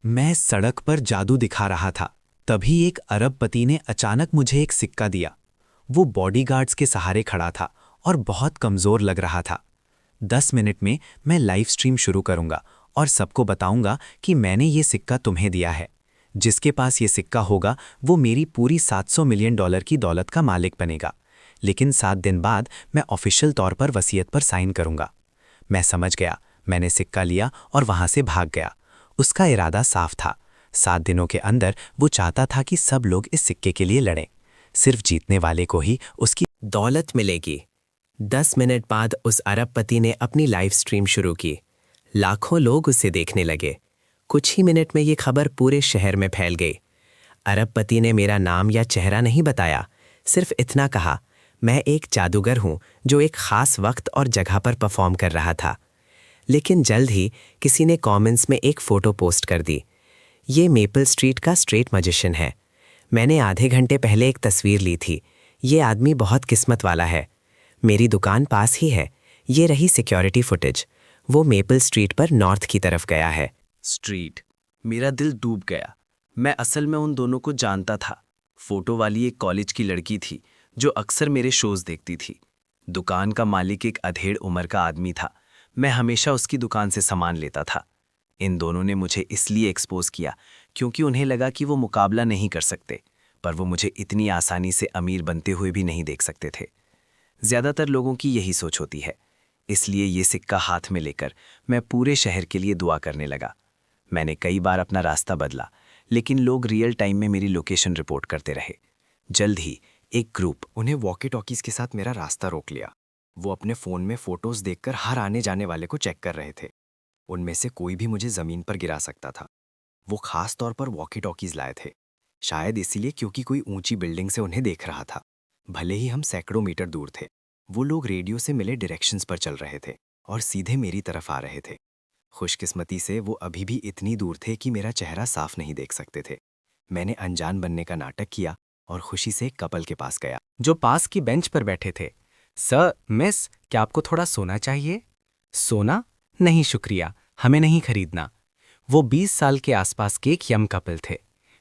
मैं सड़क पर जादू दिखा रहा था, तभी एक अरबपति ने अचानक मुझे एक सिक्का दिया। वो बॉडीगार्ड्स के सहारे खड़ा था और बहुत कमज़ोर लग रहा था। 10 मिनट में मैं लाइव स्ट्रीम शुरू करूंगा और सबको बताऊंगा कि मैंने ये सिक्का तुम्हें दिया है। जिसके पास ये सिक्का होगा वो मेरी पूरी $700 मिलियन की दौलत का मालिक बनेगा। लेकिन 7 दिन बाद मैं ऑफिशियल तौर पर वसीयत पर साइन करूंगा। मैं समझ गया। मैंने सिक्का लिया और वहां से भाग गया। उसका इरादा साफ था। 7 दिनों के अंदर वो चाहता था कि सब लोग इस सिक्के के लिए लड़ें। सिर्फ जीतने वाले को ही उसकी दौलत मिलेगी। 10 मिनट बाद उस अरबपति ने अपनी लाइव स्ट्रीम शुरू की। लाखों लोग उसे देखने लगे। कुछ ही मिनट में ये खबर पूरे शहर में फैल गई। अरबपति ने मेरा नाम या चेहरा नहीं बताया, सिर्फ इतना कहा, मैं एक जादूगर हूं जो एक खास वक्त और जगह पर परफॉर्म कर रहा था। लेकिन जल्द ही किसी ने कमेंट्स में एक फ़ोटो पोस्ट कर दी। ये मेपल स्ट्रीट का स्ट्रेट मैजिशियन है। मैंने आधे घंटे पहले एक तस्वीर ली थी। ये आदमी बहुत किस्मत वाला है। मेरी दुकान पास ही है। ये रही सिक्योरिटी फुटेज। वो मेपल स्ट्रीट पर नॉर्थ की तरफ गया है। स्ट्रीट। मेरा दिल डूब गया। मैं असल में उन दोनों को जानता था। फोटो वाली एक कॉलेज की लड़की थी जो अक्सर मेरे शोज देखती थी। दुकान का मालिक एक अधेड़ उम्र का आदमी था। मैं हमेशा उसकी दुकान से सामान लेता था। इन दोनों ने मुझे इसलिए एक्सपोज किया क्योंकि उन्हें लगा कि वो मुकाबला नहीं कर सकते, पर वो मुझे इतनी आसानी से अमीर बनते हुए भी नहीं देख सकते थे। ज्यादातर लोगों की यही सोच होती है। इसलिए ये सिक्का हाथ में लेकर मैं पूरे शहर के लिए दुआ करने लगा। मैंने कई बार अपना रास्ता बदला, लेकिन लोग रियल टाइम में मेरी लोकेशन रिपोर्ट करते रहे। जल्द ही एक ग्रुप उन्हें वॉकी टॉकीज के साथ मेरा रास्ता रोक लिया। वो अपने फ़ोन में फ़ोटोज़ देखकर हर आने जाने वाले को चेक कर रहे थे। उनमें से कोई भी मुझे ज़मीन पर गिरा सकता था। वो खास तौर पर वॉकी टॉकीज लाए थे, शायद इसीलिए क्योंकि कोई ऊंची बिल्डिंग से उन्हें देख रहा था। भले ही हम सैकड़ों मीटर दूर थे, वो लोग रेडियो से मिले डायरेक्शंस पर चल रहे थे और सीधे मेरी तरफ आ रहे थे। खुशकिस्मती से वो अभी भी इतनी दूर थे कि मेरा चेहरा साफ नहीं देख सकते थे। मैंने अनजान बनने का नाटक किया और खुशी से एक कपल के पास गया जो पास की बेंच पर बैठे थे। सर, मिस, क्या आपको थोड़ा सोना चाहिए? सोना? नहीं शुक्रिया, हमें नहीं खरीदना। वो 20 साल के आसपास के एक यंग कपल थे।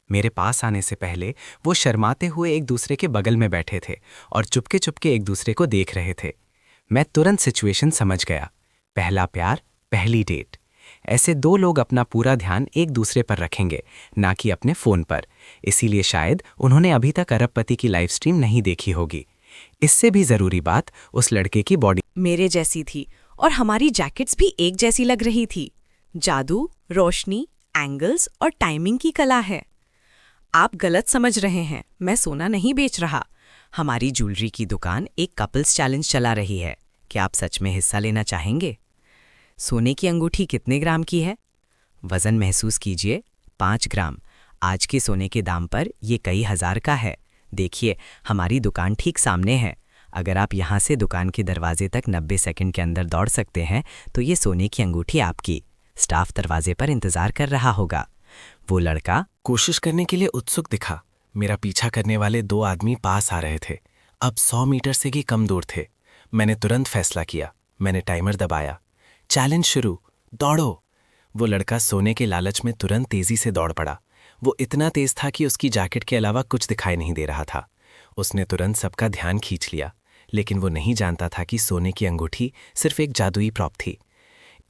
मेरे पास आने से पहले वो शर्माते हुए एक दूसरे के बगल में बैठे थे और चुपके चुपके एक दूसरे को देख रहे थे। मैं तुरंत सिचुएशन समझ गया। पहला प्यार, पहली डेट। ऐसे दो लोग अपना पूरा ध्यान एक दूसरे पर रखेंगे, ना कि अपने फ़ोन पर। इसीलिए शायद उन्होंने अभी तक अरबपति की लाइव स्ट्रीम नहीं देखी होगी। इससे भी ज़रूरी बात, उस लड़के की बॉडी मेरे जैसी थी और हमारी जैकेट्स भी एक जैसी लग रही थी। जादू, रोशनी, एंगल्स और टाइमिंग की कला है। आप गलत समझ रहे हैं, मैं सोना नहीं बेच रहा। हमारी ज्वेलरी की दुकान एक कपल्स चैलेंज चला रही है। क्या आप सच में हिस्सा लेना चाहेंगे? सोने की अंगूठी कितने ग्राम की है? वज़न महसूस कीजिए, 5 ग्राम। आज के सोने के दाम पर ये कई हज़ार का है। देखिए, हमारी दुकान ठीक सामने है। अगर आप यहाँ से दुकान के दरवाजे तक 90 सेकंड के अंदर दौड़ सकते हैं तो ये सोने की अंगूठी आपकी। स्टाफ दरवाजे पर इंतज़ार कर रहा होगा। वो लड़का कोशिश करने के लिए उत्सुक दिखा। मेरा पीछा करने वाले 2 आदमी पास आ रहे थे। अब 100 मीटर से भी कम दूर थे। मैंने तुरंत फैसला किया। मैंने टाइमर दबाया। चैलेंज शुरू, दौड़ो। वो लड़का सोने के लालच में तुरंत तेजी से दौड़ पड़ा। वो इतना तेज था कि उसकी जैकेट के अलावा कुछ दिखाई नहीं दे रहा था। उसने तुरंत सबका ध्यान खींच लिया, लेकिन वो नहीं जानता था कि सोने की अंगूठी सिर्फ एक जादुई प्रॉप थी।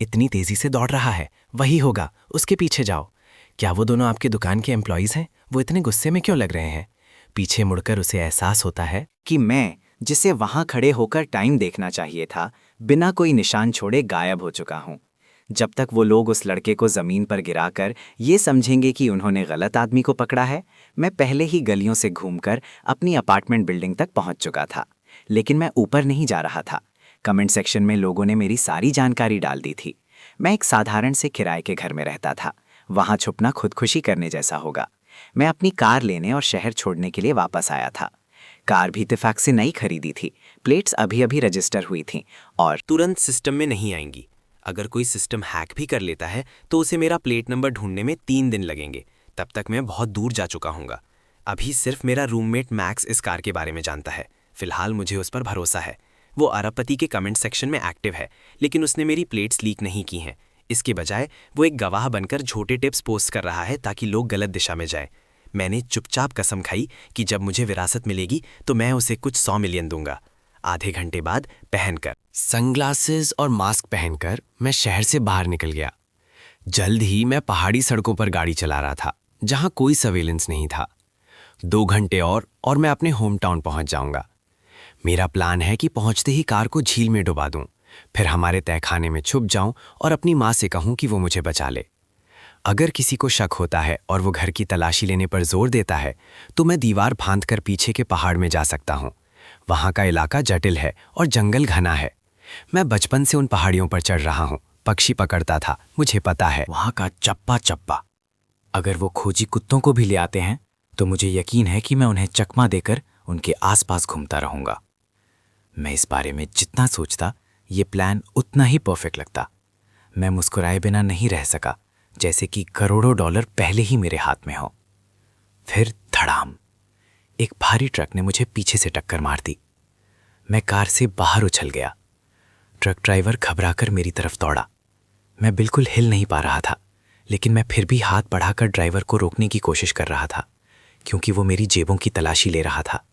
इतनी तेजी से दौड़ रहा है, वही होगा, उसके पीछे जाओ। क्या वो दोनों आपके दुकान के एम्प्लॉयज़ हैं? वो इतने गुस्से में क्यों लग रहे हैं? पीछे मुड़कर उसे एहसास होता है कि मैं, जिसे वहां खड़े होकर टाइम देखना चाहिए था, बिना कोई निशान छोड़े गायब हो चुका हूं। जब तक वो लोग उस लड़के को जमीन पर गिराकर ये समझेंगे कि उन्होंने गलत आदमी को पकड़ा है, मैं पहले ही गलियों से घूमकर अपनी अपार्टमेंट बिल्डिंग तक पहुंच चुका था। लेकिन मैं ऊपर नहीं जा रहा था। कमेंट सेक्शन में लोगों ने मेरी सारी जानकारी डाल दी थी। मैं एक साधारण से किराए के घर में रहता था। वहां छुपना खुदकुशी करने जैसा होगा। मैं अपनी कार लेने और शहर छोड़ने के लिए वापस आया था। कार भी इत्तेफाक से नई खरीदी थी। प्लेट्स अभी अभी रजिस्टर हुई थीं और तुरंत सिस्टम में नहीं आएंगी। अगर कोई सिस्टम हैक भी कर लेता है तो उसे मेरा प्लेट नंबर ढूंढने में 3 दिन लगेंगे। तब तक मैं बहुत दूर जा चुका हूँगा। अभी सिर्फ मेरा रूममेट मैक्स इस कार के बारे में जानता है। फिलहाल मुझे उस पर भरोसा है। वो अरबपति के कमेंट सेक्शन में एक्टिव है, लेकिन उसने मेरी प्लेट्स लीक नहीं की हैं। इसके बजाय वो एक गवाह बनकर झूठे टिप्स पोस्ट कर रहा है ताकि लोग गलत दिशा में जाएं। मैंने चुपचाप कसम खाई कि जब मुझे विरासत मिलेगी तो मैं उसे कुछ 100 मिलियन दूंगा। आधे घंटे बाद पहनकर सनग्लासेस और मास्क पहनकर मैं शहर से बाहर निकल गया। जल्द ही मैं पहाड़ी सड़कों पर गाड़ी चला रहा था जहां कोई सर्वेलेंस नहीं था। 2 घंटे और मैं अपने होम टाउन पहुंच जाऊंगा। मेरा प्लान है कि पहुंचते ही कार को झील में डुबा दूं, फिर हमारे तहखाने में छुप जाऊं और अपनी माँ से कहूं कि वो मुझे बचा ले। अगर किसी को शक होता है और वो घर की तलाशी लेने पर जोर देता है तो मैं दीवार फांदकर पीछे के पहाड़ में जा सकता हूं। वहां का इलाका जटिल है और जंगल घना है। मैं बचपन से उन पहाड़ियों पर चढ़ रहा हूं, पक्षी पकड़ता था, मुझे पता है वहां का चप्पा चप्पा। अगर वो खोजी कुत्तों को भी ले आते हैं तो मुझे यकीन है कि मैं उन्हें चकमा देकर उनके आसपास घूमता रहूंगा। मैं इस बारे में जितना सोचता ये प्लान उतना ही परफेक्ट लगता। मैं मुस्कुराए बिना नहीं रह सका, जैसे कि करोड़ों डॉलर पहले ही मेरे हाथ में हो। फिर धड़ाम, एक भारी ट्रक ने मुझे पीछे से टक्कर मार दी। मैं कार से बाहर उछल गया। ट्रक ड्राइवर घबराकर मेरी तरफ दौड़ा। मैं बिल्कुल हिल नहीं पा रहा था, लेकिन मैं फिर भी हाथ बढ़ाकर ड्राइवर को रोकने की कोशिश कर रहा था, क्योंकि वो मेरी जेबों की तलाशी ले रहा था।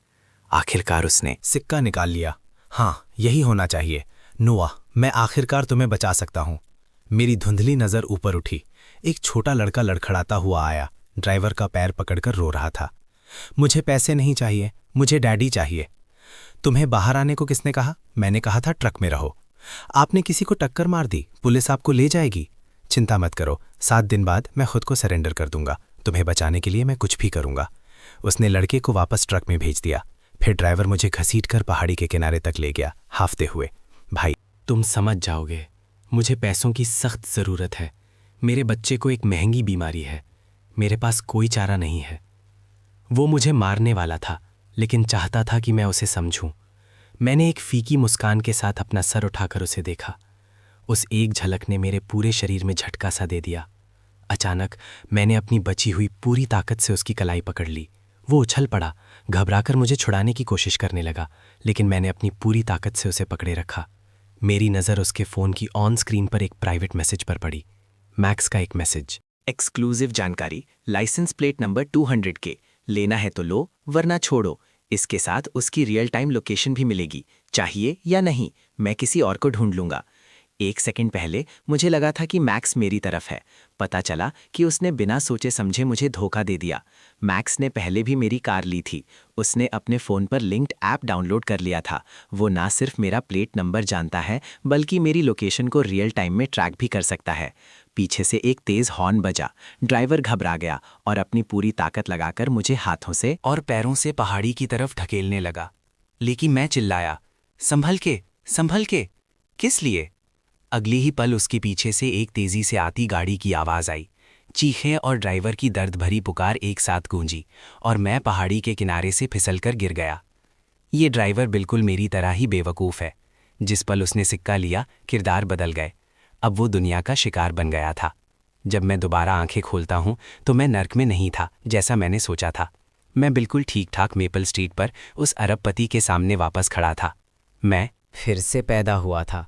आखिरकार उसने सिक्का निकाल लिया। हाँ, यही होना चाहिए। नोआ, मैं आखिरकार तुम्हें बचा सकता हूँ। मेरी धुंधली नज़र ऊपर उठी। एक छोटा लड़का लड़खड़ाता हुआ आया। ड्राइवर का पैर पकड़कर रो रहा था। मुझे पैसे नहीं चाहिए, मुझे डैडी चाहिए। तुम्हें बाहर आने को किसने कहा? मैंने कहा था ट्रक में रहो। आपने किसी को टक्कर मार दी, पुलिस आपको ले जाएगी। चिंता मत करो, 7 दिन बाद मैं खुद को सरेंडर कर दूंगा। तुम्हें बचाने के लिए मैं कुछ भी करूंगा। उसने लड़के को वापस ट्रक में भेज दिया। फिर ड्राइवर मुझे घसीटकर पहाड़ी के किनारे तक ले गया, हाफते हुए। भाई, तुम समझ जाओगे, मुझे पैसों की सख्त ज़रूरत है। मेरे बच्चे को एक महंगी बीमारी है। मेरे पास कोई चारा नहीं है। वो मुझे मारने वाला था, लेकिन चाहता था कि मैं उसे समझूं। मैंने एक फीकी मुस्कान के साथ अपना सर उठाकर उसे देखा। उस एक झलक ने मेरे पूरे शरीर में झटका सा दे दिया। अचानक मैंने अपनी बची हुई पूरी ताकत से उसकी कलाई पकड़ ली। वो उछल पड़ा, घबराकर मुझे छुड़ाने की कोशिश करने लगा, लेकिन मैंने अपनी पूरी ताकत से उसे पकड़े रखा। मेरी नज़र उसके फ़ोन की ऑन स्क्रीन पर एक प्राइवेट मैसेज पर पड़ी। मैक्स का एक मैसेज। एक्सक्लूसिव जानकारी, लाइसेंस प्लेट नंबर 200K, लेना है तो लो वरना छोड़ो। इसके साथ उसकी रियल टाइम लोकेशन भी मिलेगी। चाहिए या नहीं, मैं किसी और को ढूंढ लूंगा। 1 सेकंड पहले मुझे लगा था कि मैक्स मेरी तरफ है। पता चला कि उसने बिना सोचे समझे मुझे धोखा दे दिया। मैक्स ने पहले भी मेरी कार ली थी। उसने अपने फ़ोन पर लिंक्ड ऐप डाउनलोड कर लिया था। वो ना सिर्फ मेरा प्लेट नंबर जानता है, बल्कि मेरी लोकेशन को रियल टाइम में ट्रैक भी कर सकता है। पीछे से एक तेज़ हॉर्न बजा। ड्राइवर घबरा गया और अपनी पूरी ताकत लगाकर मुझे हाथों से और पैरों से पहाड़ी की तरफ ढकेलने लगा। लेकिन मैं चिल्लाया, संभल के, संभल के। किस लिए? अगले ही पल उसके पीछे से एक तेजी से आती गाड़ी की आवाज़ आई। चीखें और ड्राइवर की दर्द भरी पुकार एक साथ गूंजी और मैं पहाड़ी के किनारे से फिसलकर गिर गया। ये ड्राइवर बिल्कुल मेरी तरह ही बेवकूफ़ है। जिस पल उसने सिक्का लिया, किरदार बदल गए। अब वो दुनिया का शिकार बन गया था। जब मैं दोबारा आंखें खोलता हूं तो मैं नर्क में नहीं था जैसा मैंने सोचा था। मैं बिल्कुल ठीक ठाक मेपल स्ट्रीट पर उस अरबपति के सामने वापस खड़ा था। मैं फिर से पैदा हुआ था।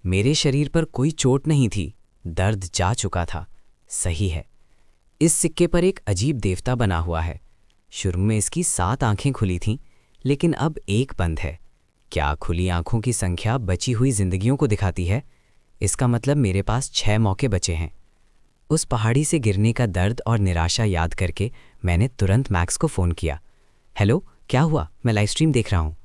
मेरे शरीर पर कोई चोट नहीं थी, दर्द जा चुका था। सही है, इस सिक्के पर एक अजीब देवता बना हुआ है। शुरू में इसकी 7 आंखें खुली थीं, लेकिन अब एक बंद है। क्या खुली आंखों की संख्या बची हुई जिंदगियों को दिखाती है? इसका मतलब मेरे पास 6 मौके बचे हैं। उस पहाड़ी से गिरने का दर्द और निराशा याद करके मैंने तुरंत मैक्स को फ़ोन किया। हेलो, क्या हुआ? मैं लाइव स्ट्रीम देख रहा हूँ।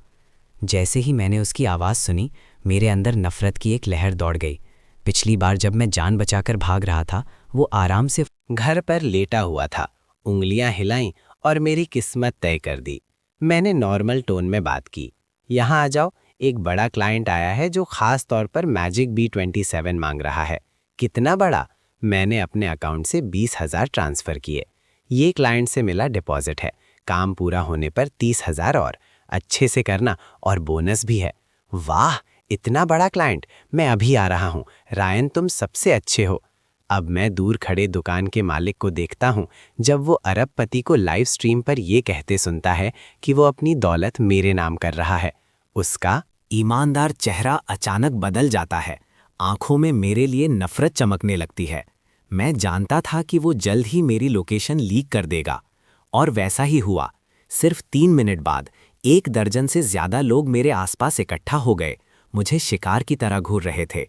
जैसे ही मैंने उसकी आवाज़ सुनी, मेरे अंदर नफ़रत की एक लहर दौड़ गई। पिछली बार जब मैं जान बचाकर भाग रहा था, वो आराम से घर पर लेटा हुआ था, उंगलियां हिलाईं और मेरी किस्मत तय कर दी। मैंने नॉर्मल टोन में बात की। यहाँ आ जाओ, एक बड़ा क्लाइंट आया है जो खास तौर पर मैजिक B27 मांग रहा है। कितना बड़ा? मैंने अपने अकाउंट से 20,000 ट्रांसफ़र किए। ये क्लाइंट से मिला डिपॉजिट है। काम पूरा होने पर 30,000 और। अच्छे से करना और बोनस भी है। वाह, इतना बड़ा क्लाइंट! मैं अभी आ रहा हूँ। रायन, तुम सबसे अच्छे हो। अब मैं दूर खड़े दुकान के मालिक को देखता हूँ जब वो अरबपति को लाइव स्ट्रीम पर ये कहते सुनता है कि वो अपनी दौलत मेरे नाम कर रहा है। उसका ईमानदार चेहरा अचानक बदल जाता है आंखों में मेरे लिए नफरत चमकने लगती है। मैं जानता था कि वो जल्द ही मेरी लोकेशन लीक कर देगा, और वैसा ही हुआ। सिर्फ 3 मिनट बाद 1 दर्जन से ज्यादा लोग मेरे आसपास इकट्ठा हो गए, मुझे शिकार की तरह घूर रहे थे।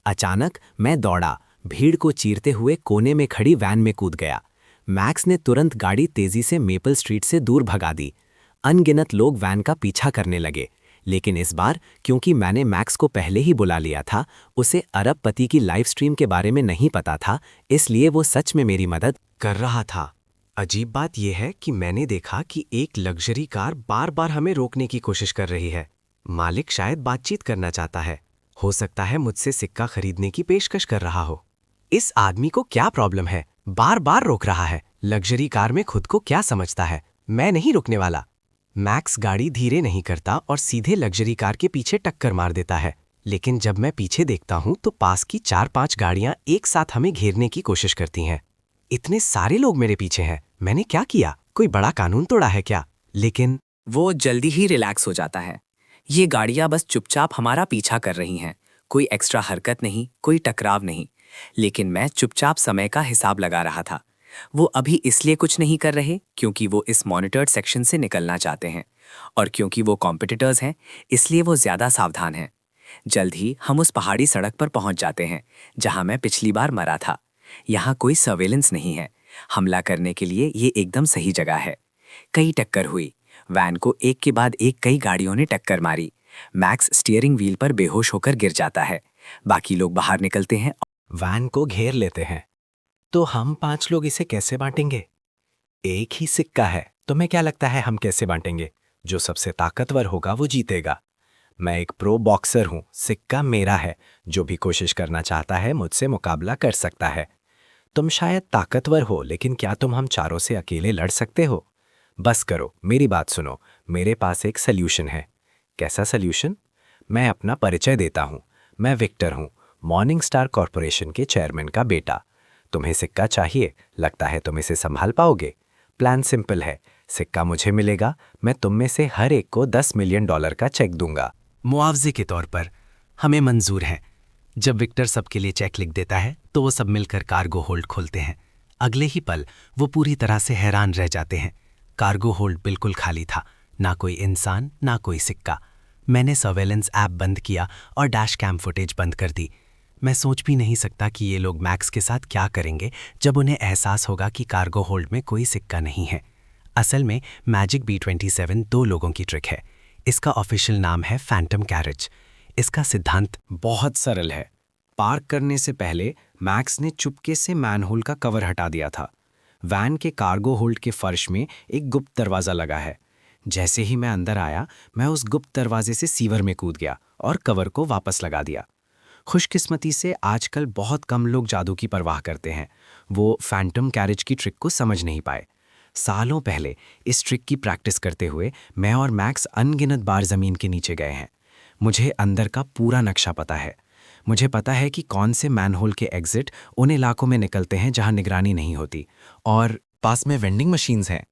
अचानक मैं दौड़ा, भीड़ को चीरते हुए कोने में खड़ी वैन में कूद गया। मैक्स ने तुरंत गाड़ी तेजी से मेपल स्ट्रीट से दूर भगा दी। अनगिनत लोग वैन का पीछा करने लगे, लेकिन इस बार क्योंकि मैंने मैक्स को पहले ही बुला लिया था, उसे अरबपति की लाइव स्ट्रीम के बारे में नहीं पता था, इसलिए वो सच में मेरी मदद कर रहा था। अजीब बात यह है कि मैंने देखा कि एक लग्जरी कार बार बार हमें रोकने की कोशिश कर रही है। मालिक शायद बातचीत करना चाहता है। हो सकता है मुझसे सिक्का खरीदने की पेशकश कर रहा हो। इस आदमी को क्या प्रॉब्लम है? बार बार रोक रहा है। लग्जरी कार में खुद को क्या समझता है? मैं नहीं रुकने वाला। मैक्स गाड़ी धीरे नहीं करता और सीधे लग्जरी कार के पीछे टक्कर मार देता है, लेकिन जब मैं पीछे देखता हूं तो पास की 4-5 गाड़ियां एक साथ हमें घेरने की कोशिश करती हैं। इतने सारे लोग मेरे पीछे हैं। मैंने क्या किया? कोई बड़ा कानून तोड़ा है क्या? लेकिन वो जल्दी ही रिलैक्स हो जाता है। ये गाड़ियां बस चुपचाप हमारा पीछा कर रही हैं। कोई एक्स्ट्रा हरकत नहीं, कोई टकराव नहीं। लेकिन मैं चुपचाप समय का हिसाब लगा रहा था। वो अभी इसलिए कुछ नहीं कर रहे क्योंकि वो इस मॉनिटर्ड सेक्शन से निकलना चाहते हैं, और क्योंकि वो कॉम्पिटिटर्स हैं इसलिए वो ज़्यादा सावधान हैं। जल्द ही हम उस पहाड़ी सड़क पर पहुंच जाते हैं जहां मैं पिछली बार मरा था। यहाँ कोई सर्वेलेंस नहीं है। हमला करने के लिए ये एकदम सही जगह है। कई टक्कर हुई। वैन को एक के बाद एक कई गाड़ियों ने टक्कर मारी। मैक्स स्टीयरिंग व्हील पर बेहोश होकर गिर जाता है। बाकी लोग बाहर निकलते हैं। वैन को घेर लेते हैं। तो हम 5 लोग इसे कैसे बांटेंगे? एक ही सिक्का है। तुम्हें क्या लगता है हम कैसे बांटेंगे? जो सबसे ताकतवर होगा वो जीतेगा। मैं एक प्रो बॉक्सर हूं, सिक्का मेरा है। जो भी कोशिश करना चाहता है मुझसे मुकाबला कर सकता है। तुम शायद ताकतवर हो, लेकिन क्या तुम हम चारों से अकेले लड़ सकते हो? बस करो, मेरी बात सुनो। मेरे पास एक सल्यूशन है। कैसा सल्यूशन? मैं अपना परिचय देता हूं। मैं विक्टर हूं, मॉर्निंग स्टार कॉरपोरेशन के चेयरमैन का बेटा। तुम्हें सिक्का चाहिए? लगता है तुम इसे संभाल पाओगे? प्लान सिंपल है। सिक्का मुझे मिलेगा, मैं तुम में से हर एक को $10 मिलियन का चेक दूंगा। मुआवजे के तौर पर हमें मंजूर है। जब विक्टर सबके लिए चेक लिख देता है तो वो सब मिलकर कार्गो होल्ड खोलते हैं। अगले ही पल वो पूरी तरह से हैरान रह जाते हैं। कार्गो होल्ड बिल्कुल खाली था, ना कोई इंसान, ना कोई सिक्का। मैंने सर्वेलेंस ऐप बंद किया और डैश कैम फुटेज बंद कर दी। मैं सोच भी नहीं सकता कि ये लोग मैक्स के साथ क्या करेंगे जब उन्हें एहसास होगा कि कार्गो होल्ड में कोई सिक्का नहीं है। असल में मैजिक B27 2 लोगों की ट्रिक है। इसका ऑफिशियल नाम है फैंटम कैरेज। इसका सिद्धांत बहुत सरल है। पार्क करने से पहले मैक्स ने चुपके से मैनहोल का कवर हटा दिया था। वैन के कार्गो होल्ड के फर्श में एक गुप्त दरवाज़ा लगा है। जैसे ही मैं अंदर आया, मैं उस गुप्त दरवाजे से सीवर में कूद गया और कवर को वापस लगा दिया। खुशकिस्मती से आजकल बहुत कम लोग जादू की परवाह करते हैं। वो फैंटम कैरेज की ट्रिक को समझ नहीं पाए। सालों पहले इस ट्रिक की प्रैक्टिस करते हुए मैं और मैक्स अनगिनत बार ज़मीन के नीचे गए हैं। मुझे अंदर का पूरा नक्शा पता है। मुझे पता है कि कौन से मैनहोल के एग्जिट उन इलाकों में निकलते हैं जहां निगरानी नहीं होती, और पास में वेंडिंग मशीन्स हैं।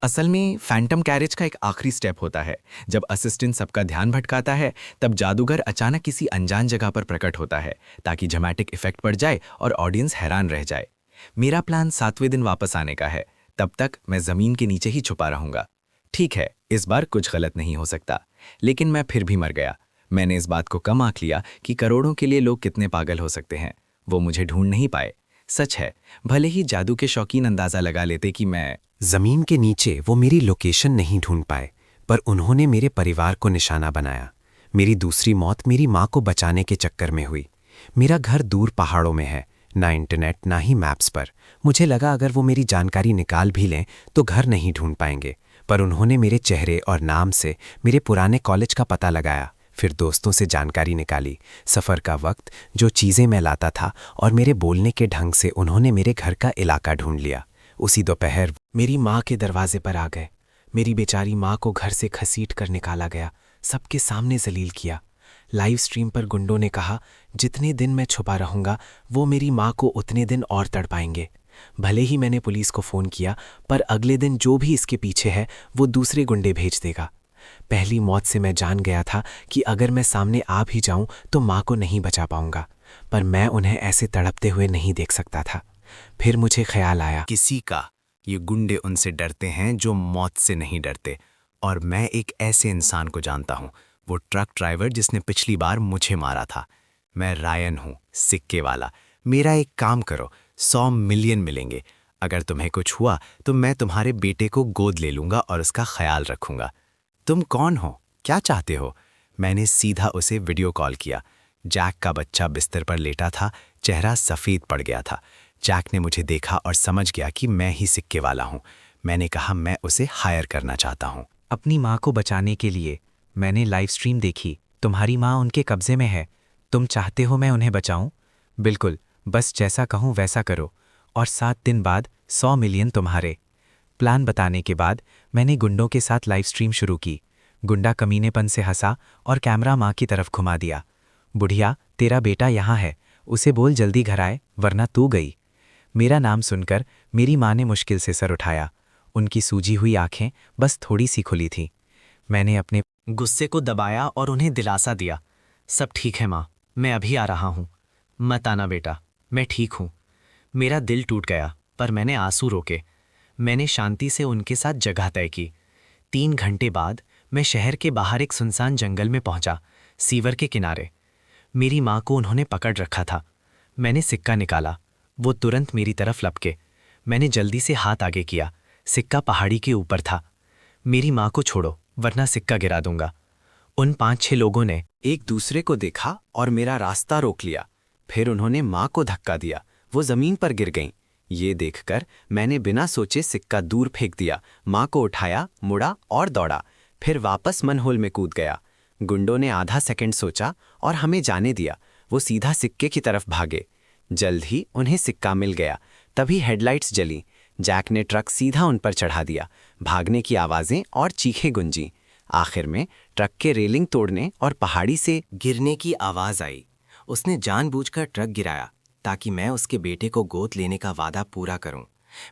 असल में फैंटम कैरेज का एक आखिरी स्टेप होता है। जब असिस्टेंट सबका ध्यान भटकाता है, तब जादूगर अचानक किसी अनजान जगह पर प्रकट होता है ताकि ड्रामेटिक इफेक्ट पड़ जाए और ऑडियंस हैरान रह जाए। मेरा प्लान 7वें दिन वापस आने का है। तब तक मैं ज़मीन के नीचे ही छुपा रहूंगा। ठीक है, इस बार कुछ गलत नहीं हो सकता, लेकिन मैं फिर भी मर गया। मैंने इस बात को कम आंक लिया कि करोड़ों के लिए लोग कितने पागल हो सकते हैं। वो मुझे ढूंढ नहीं पाए। सच है, भले ही जादू के शौकीन अंदाज़ा लगा लेते कि मैं जमीन के नीचे वो मेरी लोकेशन नहीं ढूंढ पाए, पर उन्होंने मेरे परिवार को निशाना बनाया। मेरी दूसरी मौत मेरी माँ को बचाने के चक्कर में हुई। मेरा घर दूर पहाड़ों में है, ना इंटरनेट ना ही मैप्स पर। मुझे लगा अगर वो मेरी जानकारी निकाल भी लें तो घर नहीं ढूंढ पाएंगे, पर उन्होंने मेरे चेहरे और नाम से मेरे पुराने कॉलेज का पता लगाया। फिर दोस्तों से जानकारी निकाली, सफ़र का वक्त, जो चीज़ें मैं लाता था, और मेरे बोलने के ढंग से उन्होंने मेरे घर का इलाका ढूंढ लिया। उसी दोपहर मेरी माँ के दरवाजे पर आ गए। मेरी बेचारी माँ को घर से घसीट कर निकाला गया, सबके सामने जलील किया। लाइव स्ट्रीम पर गुंडों ने कहा, जितने दिन मैं छुपा रहूंगा वो मेरी माँ को उतने दिन और तड़पाएंगे। भले ही मैंने पुलिस को फ़ोन किया, पर अगले दिन जो भी इसके पीछे है वो दूसरे गुंडे भेज देगा। पहली मौत से मैं जान गया था कि अगर मैं सामने आ भी जाऊं तो माँ को नहीं बचा पाऊंगा। पर मैं उन्हें ऐसे तड़पते हुए नहीं देख सकता था। फिर मुझे ख्याल आया, किसी का, ये गुंडे उनसे डरते हैं जो मौत से नहीं डरते। और मैं एक ऐसे इंसान को जानता हूँ, वो ट्रक ड्राइवर जिसने पिछली बार मुझे मारा था। मैं रायन हूँ, सिक्के वाला। मेरा एक काम करो, 100 मिलियन मिलेंगे। अगर तुम्हें कुछ हुआ तो मैं तुम्हारे बेटे को गोद ले लूंगा और उसका ख्याल रखूंगा। तुम कौन हो, क्या चाहते हो? मैंने सीधा उसे वीडियो कॉल किया। जैक का बच्चा बिस्तर पर लेटा था, चेहरा सफ़ेद पड़ गया था। जैक ने मुझे देखा और समझ गया कि मैं ही सिक्के वाला हूँ। मैंने कहा मैं उसे हायर करना चाहता हूँ। अपनी माँ को बचाने के लिए मैंने लाइव स्ट्रीम देखी। तुम्हारी माँ उनके कब्जे में है। तुम चाहते हो मैं उन्हें बचाऊं? बिल्कुल, बस जैसा कहूं वैसा करो और 7 दिन बाद 100 मिलियन तुम्हारे। प्लान बताने के बाद मैंने गुंडों के साथ लाइव स्ट्रीम शुरू की। गुंडा कमीनेपन से हंसा और कैमरा माँ की तरफ घुमा दिया। बुढ़िया, तेरा बेटा यहाँ है, उसे बोल जल्दी घर आए वरना तू गई। मेरा नाम सुनकर मेरी माँ ने मुश्किल से सर उठाया। उनकी सूजी हुई आंखें बस थोड़ी सी खुली थीं। मैंने अपने गुस्से को दबाया और उन्हें दिलासा दिया, सब ठीक है माँ, मैं अभी आ रहा हूँ। मत आना बेटा, मैं ठीक हूँ। मेरा दिल टूट गया पर मैंने आंसू रोके। मैंने शांति से उनके साथ जगह तय की। 3 घंटे बाद मैं शहर के बाहर एक सुनसान जंगल में पहुंचा, सीवर के किनारे। मेरी माँ को उन्होंने पकड़ रखा था। मैंने सिक्का निकाला, वो तुरंत मेरी तरफ लपके। मैंने जल्दी से हाथ आगे किया, सिक्का पहाड़ी के ऊपर था। मेरी माँ को छोड़ो वरना सिक्का गिरा दूंगा। उन 5-6 लोगों ने एक दूसरे को देखा और मेरा रास्ता रोक लिया। फिर उन्होंने माँ को धक्का दिया, वो जमीन पर गिर गईं। ये देखकर मैंने बिना सोचे सिक्का दूर फेंक दिया, माँ को उठाया, मुड़ा और दौड़ा, फिर वापस मनहोल में कूद गया। गुंडों ने आधा सेकंड सोचा और हमें जाने दिया। वो सीधा सिक्के की तरफ भागे। जल्द ही उन्हें सिक्का मिल गया। तभी हेडलाइट्स जली। जैक ने ट्रक सीधा उन पर चढ़ा दिया। भागने की आवाज़ें और चीखें गूंजी। आखिर में ट्रक के रेलिंग तोड़ने और पहाड़ी से गिरने की आवाज़ आई। उसने जानबूझकर ट्रक गिराया ताकि मैं उसके बेटे को गोद लेने का वादा पूरा करूं।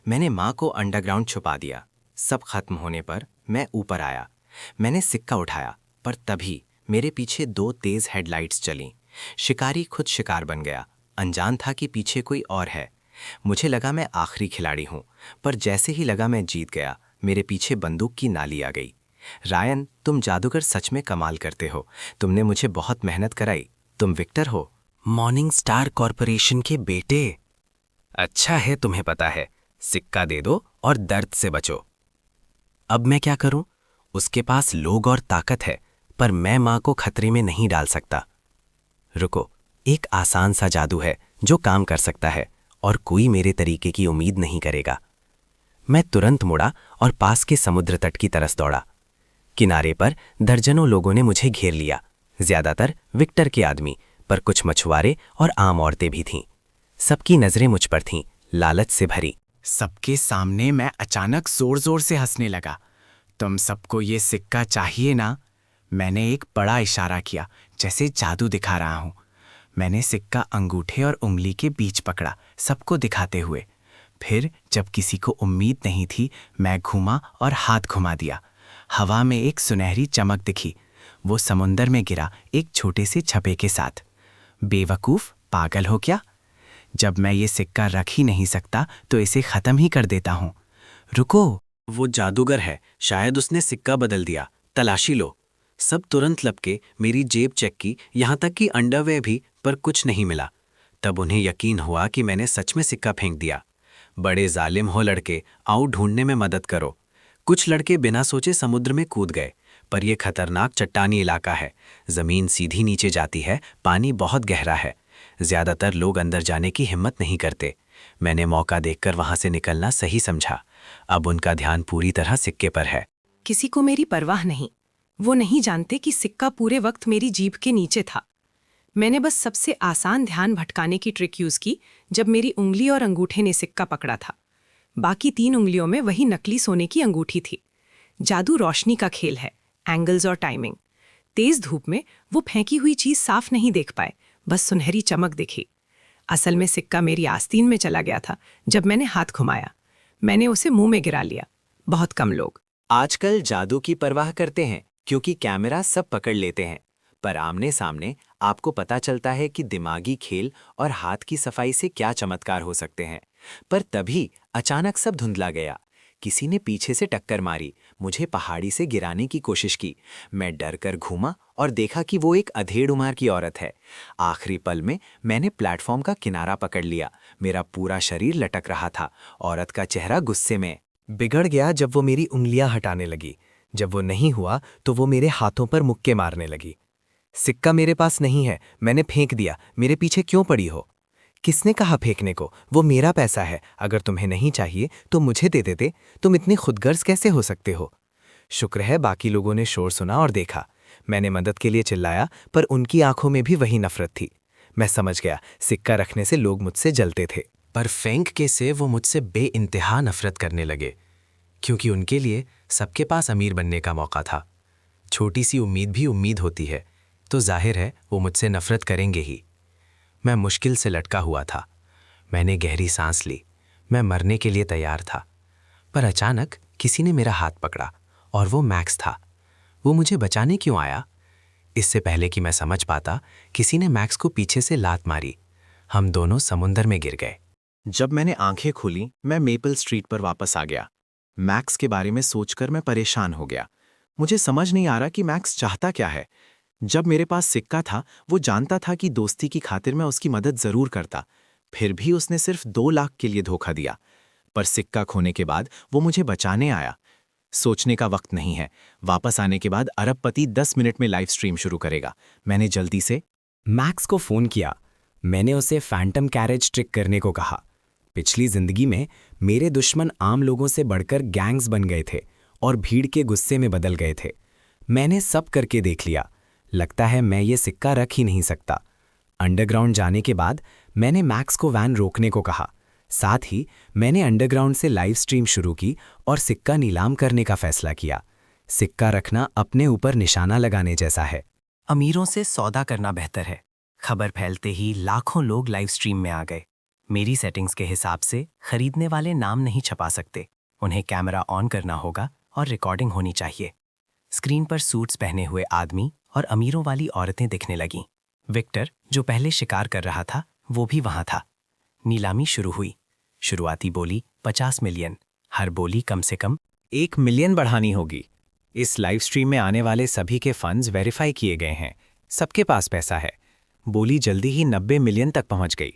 मैंने माँ को अंडरग्राउंड छुपा दिया। सब खत्म होने पर मैं ऊपर आया। मैंने सिक्का उठाया पर तभी मेरे पीछे 2 तेज हेडलाइट्स चलीं। शिकारी खुद शिकार बन गया। अनजान था कि पीछे कोई और है। मुझे लगा मैं आखिरी खिलाड़ी हूं, पर जैसे ही लगा मैं जीत गया, मेरे पीछे बंदूक की नाली आ गई। रायन, तुम जादूगर सच में कमाल करते हो। तुमने मुझे बहुत मेहनत कराई। तुम विक्टर हो, मॉर्निंग स्टार कॉरपोरेशन के बेटे। अच्छा है तुम्हें पता है। सिक्का दे दो और दर्द से बचो। अब मैं क्या करूं? उसके पास लोग और ताकत है, पर मैं माँ को खतरे में नहीं डाल सकता। रुको, एक आसान सा जादू है जो काम कर सकता है और कोई मेरे तरीके की उम्मीद नहीं करेगा। मैं तुरंत मुड़ा और पास के समुद्र तट की तरफ दौड़ा। किनारे पर दर्जनों लोगों ने मुझे घेर लिया, ज्यादातर विक्टर के आदमी, पर कुछ मछुआरे और आम औरतें भी थीं। सबकी नजरें मुझ पर थीं, लालच से भरी। सबके सामने मैं अचानक जोर जोर से हंसने लगा। तुम सबको ये सिक्का चाहिए ना? मैंने एक बड़ा इशारा किया, जैसे जादू दिखा रहा हूं। मैंने सिक्का अंगूठे और उंगली के बीच पकड़ा, सबको दिखाते हुए। फिर जब किसी को उम्मीद नहीं थी, मैं घूमा और हाथ घुमा दिया। हवा में एक सुनहरी चमक दिखी। वो समुंदर में गिरा, एक छोटे से छपे के साथ। बेवकूफ, पागल हो क्या? जब मैं ये सिक्का रख ही नहीं सकता तो इसे खत्म ही कर देता हूं। रुको, वो जादूगर है, शायद उसने सिक्का बदल दिया। तलाशी लो। सब तुरंत लपके मेरी जेब चेक की, यहाँ तक कि अंडरवेयर भी, पर कुछ नहीं मिला। तब उन्हें यकीन हुआ कि मैंने सच में सिक्का फेंक दिया। बड़े जालिम हो लड़के, आओ ढूंढने में मदद करो। कुछ लड़के बिना सोचे समुद्र में कूद गए, पर यह खतरनाक चट्टानी इलाका है। जमीन सीधी नीचे जाती है, पानी बहुत गहरा है। ज्यादातर लोग अंदर जाने की हिम्मत नहीं करते। मैंने मौका देखकर वहां से निकलना सही समझा। अब उनका ध्यान पूरी तरह सिक्के पर है। किसी को मेरी परवाह नहीं। वो नहीं जानते कि सिक्का पूरे वक्त मेरी जीभ के नीचे था। मैंने बस सबसे आसान ध्यान भटकाने की ट्रिक यूज की जब मेरी उंगली और अंगूठे ने सिक्का पकड़ा था। बाकी 3 उंगलियों में वही नकली सोने की अंगूठी थी। जादू रोशनी का खेल है, एंगल्स और टाइमिंग। तेज धूप में वो फेंकी हुई चीज साफ नहीं देख पाए, बस सुनहरी चमक दिखी। असल में सिक्का मेरी आस्तीन में चला गया था। जब मैंने हाथ घुमाया, मैंने उसे मुंह में गिरा लिया। बहुत कम लोग आजकल जादू की परवाह करते हैं क्योंकि कैमरा सब पकड़ लेते हैं, पर आमने सामने आपको पता चलता है कि दिमागी खेल और हाथ की सफाई से क्या चमत्कार हो सकते हैं। पर तभी अचानक सब धुंधला गया। किसी ने पीछे से टक्कर मारी, मुझे पहाड़ी से गिराने की कोशिश की। मैं डर कर घूमा और देखा कि वो एक अधेड़ उम्र की औरत है। आखिरी पल में मैंने प्लेटफॉर्म का किनारा पकड़ लिया। मेरा पूरा शरीर लटक रहा था। औरत का चेहरा गुस्से में बिगड़ गया जब वो मेरी उंगलियां हटाने लगी। जब वो नहीं हुआ तो वो मेरे हाथों पर मुक्के मारने लगी। सिक्का मेरे पास नहीं है, मैंने फेंक दिया, मेरे पीछे क्यों पड़ी हो? किसने कहा फेंकने को? वो मेरा पैसा है, अगर तुम्हें नहीं चाहिए तो मुझे दे देते। तुम इतने खुदगर्ज कैसे हो सकते हो? शुक्र है बाकी लोगों ने शोर सुना और देखा। मैंने मदद के लिए चिल्लाया, पर उनकी आंखों में भी वही नफरत थी। मैं समझ गया, सिक्का रखने से लोग मुझसे जलते थे, पर फेंक के से वो मुझसे बेइंतहा नफरत करने लगे, क्योंकि उनके लिए सबके पास अमीर बनने का मौका था। छोटी सी उम्मीद भी उम्मीद होती है, तो जाहिर है वो मुझसे नफरत करेंगे ही। मैं मुश्किल से लटका हुआ था। मैंने गहरी सांस ली। मैं मरने के लिए तैयार था, पर अचानक किसी ने मेरा हाथ पकड़ा और वो मैक्स था। वो मुझे बचाने क्यों आया? इससे पहले कि मैं समझ पाता, किसी ने मैक्स को पीछे से लात मारी। हम दोनों समुंदर में गिर गए। जब मैंने आंखें खोली, मैं मेपल स्ट्रीट पर वापस आ गया। मैक्स के बारे में सोचकर मैं परेशान हो गया। मुझे समझ नहीं आ रहा कि मैक्स चाहता क्या है। जब मेरे पास सिक्का था, वो जानता था कि दोस्ती की खातिर मैं उसकी मदद जरूर करता। फिर भी उसने सिर्फ 2 लाख के लिए धोखा दिया। पर सिक्का खोने के बाद वो मुझे बचाने आया। सोचने का वक्त नहीं है। वापस आने के बाद अरबपति 10 मिनट में लाइव स्ट्रीम शुरू करेगा। मैंने जल्दी से मैक्स को फोन किया। मैंने उसे फैंटम कैरेज ट्रिक करने को कहा। पिछली जिंदगी में मेरे दुश्मन आम लोगों से बढ़कर गैंग्स बन गए थे और भीड़ के गुस्से में बदल गए थे। मैंने सब करके देख लिया। लगता है मैं ये सिक्का रख ही नहीं सकता। अंडरग्राउंड जाने के बाद मैंने मैक्स को वैन रोकने को कहा। साथ ही मैंने अंडरग्राउंड से लाइव स्ट्रीम शुरू की और सिक्का नीलाम करने का फैसला किया। सिक्का रखना अपने ऊपर निशाना लगाने जैसा है। अमीरों से सौदा करना बेहतर है। खबर फैलते ही लाखों लोग लाइव स्ट्रीम में आ गए। मेरी सेटिंग्स के हिसाब से खरीदने वाले नाम नहीं छपा सकते। उन्हें कैमरा ऑन करना होगा और रिकॉर्डिंग होनी चाहिए। स्क्रीन पर सूट्स पहने हुए आदमी और अमीरों वाली औरतें दिखने लगीं। विक्टर, जो पहले शिकार कर रहा था, वो भी वहां था। नीलामी शुरू हुई। शुरुआती बोली 50 मिलियन। हर बोली कम से कम 1 मिलियन बढ़ानी होगी। इस लाइव स्ट्रीम में आने वाले सभी के फंड्स वेरीफाई किए गए हैं। सबके पास पैसा है। बोली जल्दी ही 90 मिलियन तक पहुंच गई।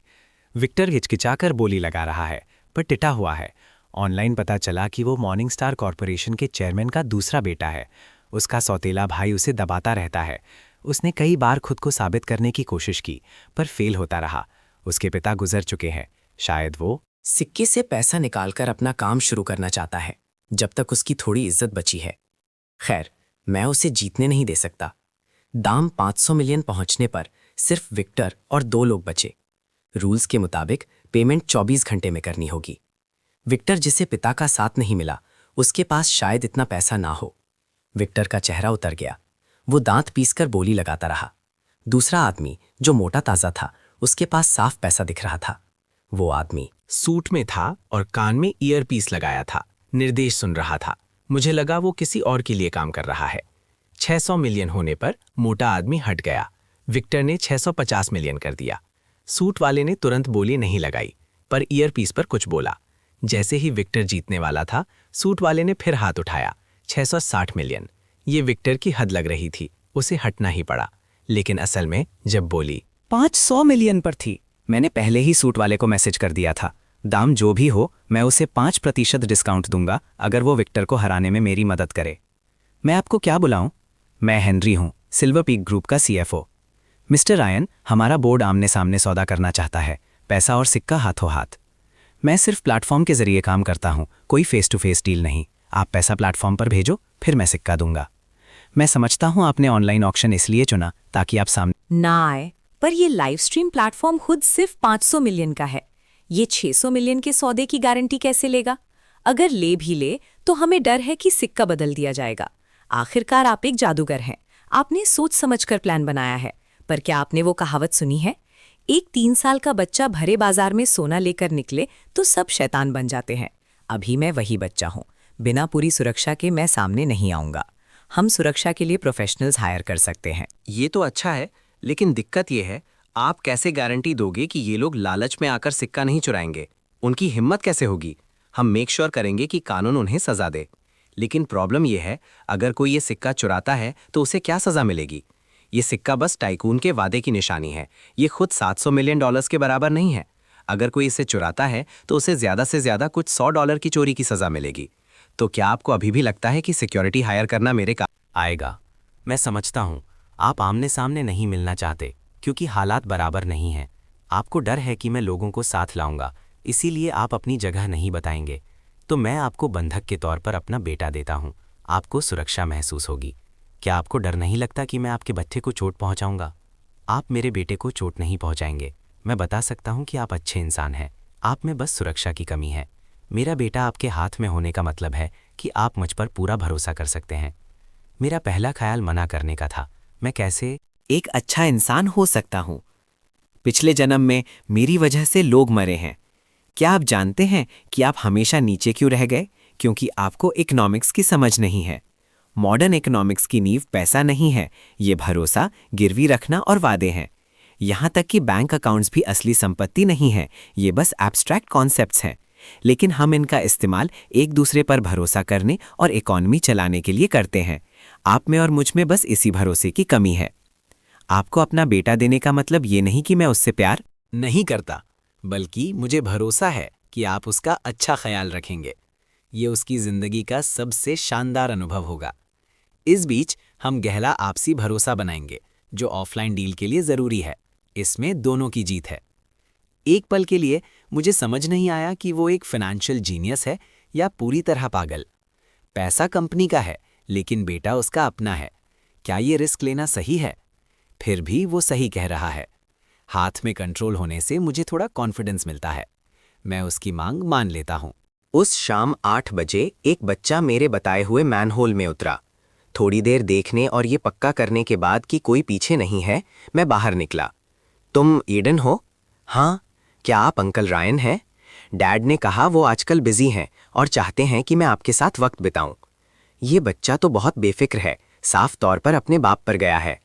विक्टर हिचकिचाकर बोली लगा रहा है, पर टिटा हुआ है। ऑनलाइन पता चला कि वो मॉर्निंग स्टार कॉरपोरेशन के चेयरमैन का दूसरा बेटा है। उसका सौतेला भाई उसे दबाता रहता है। उसने कई बार खुद को साबित करने की कोशिश की, पर फेल होता रहा। उसके पिता गुजर चुके हैं। शायद वो सिक्के से पैसा निकालकर अपना काम शुरू करना चाहता है, जब तक उसकी थोड़ी इज्जत बची है। खैर, मैं उसे जीतने नहीं दे सकता। दाम 500 मिलियन पहुंचने पर सिर्फ विक्टर और 2 लोग बचे। रूल्स के मुताबिक पेमेंट 24 घंटे में करनी होगी। विक्टर, जिसे पिता का साथ नहीं मिला, उसके पास शायद इतना पैसा ना हो। विक्टर का चेहरा उतर गया। वो दांत पीसकर बोली लगाता रहा। दूसरा आदमी, जो मोटा ताजा था, उसके पास साफ पैसा दिख रहा था। वो आदमी सूट में था और कान में ईयरपीस लगाया था। निर्देश सुन रहा था। मुझे लगा वो किसी और के लिए काम कर रहा है। 600 मिलियन होने पर मोटा आदमी हट गया। विक्टर ने 650 मिलियन कर दिया। सूट वाले ने तुरंत बोली नहीं लगाई, पर ईयरपीस पर कुछ बोला। जैसे ही विक्टर जीतने वाला था, सूट वाले ने फिर हाथ उठाया। 660 मिलियन। ये विक्टर की हद लग रही थी। उसे हटना ही पड़ा। लेकिन असल में जब बोली 500 मिलियन पर थी, मैंने पहले ही सूट वाले को मैसेज कर दिया था। दाम जो भी हो, मैं उसे 5% डिस्काउंट दूंगा अगर वो विक्टर को हराने में मेरी मदद करे। मैं आपको क्या बुलाऊं? मैं हेनरी हूं, सिल्वर पीक ग्रुप का CFO। मिस्टर रायन, हमारा बोर्ड आमने सामने सौदा करना चाहता है, पैसा और सिक्का हाथों हाथ। मैं सिर्फ प्लेटफॉर्म के जरिए काम करता हूं, कोई फेस टू फेस डील नहीं। आप पैसा प्लेटफॉर्म पर भेजो, फिर मैं सिक्का दूंगा। मैं समझता हूं आपने ऑनलाइन ऑक्शन इसलिए चुना ताकि आप सामने ना आए, पर ये लाइव स्ट्रीम प्लेटफॉर्म खुद सिर्फ 500 मिलियन का है। ये 600 मिलियन के सौदे की गारंटी कैसे लेगा? अगर ले भी ले तो हमें डर है कि सिक्का बदल दिया जाएगा। आखिरकार आप एक जादूगर हैं। आपने सोच समझकर प्लान बनाया है। पर क्या आपने वो कहावत सुनी है, एक 3 साल का बच्चा भरे बाजार में सोना लेकर निकले तो सब शैतान बन जाते हैं। अभी मैं वही बच्चा हूँ। बिना पूरी सुरक्षा के मैं सामने नहीं आऊंगा। हम सुरक्षा के लिए प्रोफेशनल्स हायर कर सकते हैं। ये तो अच्छा है, लेकिन दिक्कत यह है, आप कैसे गारंटी दोगे कि ये लोग लालच में आकर सिक्का नहीं चुराएंगे? उनकी हिम्मत कैसे होगी? हम मेक श्योर करेंगे कि कानून उन्हें सजा दे। लेकिन प्रॉब्लम यह है, अगर कोई ये सिक्का चुराता है तो उसे क्या सजा मिलेगी? ये सिक्का बस टाइकून के वादे की निशानी है। ये खुद $700 मिलियन के बराबर नहीं है। अगर कोई इसे चुराता है तो उसे ज़्यादा से ज़्यादा कुछ $100 की चोरी की सज़ा मिलेगी। तो क्या आपको अभी भी लगता है कि सिक्योरिटी हायर करना मेरे काम आएगा? मैं समझता हूँ आप आमने सामने नहीं मिलना चाहते क्योंकि हालात बराबर नहीं हैं। आपको डर है कि मैं लोगों को साथ लाऊंगा, इसीलिए आप अपनी जगह नहीं बताएंगे। तो मैं आपको बंधक के तौर पर अपना बेटा देता हूँ। आपको सुरक्षा महसूस होगी। क्या आपको डर नहीं लगता कि मैं आपके बच्चे को चोट पहुँचाऊँगा? आप मेरे बेटे को चोट नहीं पहुँचाएंगे। मैं बता सकता हूँ कि आप अच्छे इंसान हैं, आप में बस सुरक्षा की कमी है। मेरा बेटा आपके हाथ में होने का मतलब है कि आप मुझ पर पूरा भरोसा कर सकते हैं। मेरा पहला ख्याल मना करने का था। मैं कैसे एक अच्छा इंसान हो सकता हूँ? पिछले जन्म में मेरी वजह से लोग मरे हैं। क्या आप जानते हैं कि आप हमेशा नीचे क्यों रह गए? क्योंकि आपको इकोनॉमिक्स की समझ नहीं है। मॉडर्न इकोनॉमिक्स की नींव पैसा नहीं है, ये भरोसा, गिरवी रखना और वादे हैं। यहाँ तक कि बैंक अकाउंट्स भी असली संपत्ति नहीं है, ये बस एब्स्ट्रैक्ट कॉन्सेप्ट्स हैं। लेकिन हम इनका इस्तेमाल एक दूसरे पर भरोसा करने और इकॉनमी चलाने के लिए करते हैं। आप में और मुझ में बस इसी भरोसे की कमी है। आपको अपना बेटा देने का मतलब ये नहीं कि मैं उससे प्यार नहीं करता, बल्कि मुझे भरोसा है कि आप उसका अच्छा ख्याल रखेंगे। ये उसकी जिंदगी का सबसे शानदार अनुभव होगा। इस बीच हम गहरा आपसी भरोसा बनाएंगे, जो ऑफलाइन डील के लिए जरूरी है। इसमें दोनों की जीत है। एक पल के लिए मुझे समझ नहीं आया कि वो एक फाइनेंशियल जीनियस है या पूरी तरह पागल। पैसा कंपनी का है, लेकिन बेटा उसका अपना है। क्या ये रिस्क लेना सही है? फिर भी वो सही कह रहा है। हाथ में कंट्रोल होने से मुझे थोड़ा कॉन्फिडेंस मिलता है। मैं उसकी मांग मान लेता हूँ। उस शाम 8 बजे एक बच्चा मेरे बताए हुए मैनहोल में उतरा। थोड़ी देर देखने और ये पक्का करने के बाद कि कोई पीछे नहीं है, मैं बाहर निकला। तुम ईडन हो? हाँ। क्या आप अंकल रायन हैं? डैड ने कहा वो आजकल बिजी हैं और चाहते हैं कि मैं आपके साथ वक्त बिताऊं। ये बच्चा तो बहुत बेफिक्र है, साफ तौर पर अपने बाप पर गया है।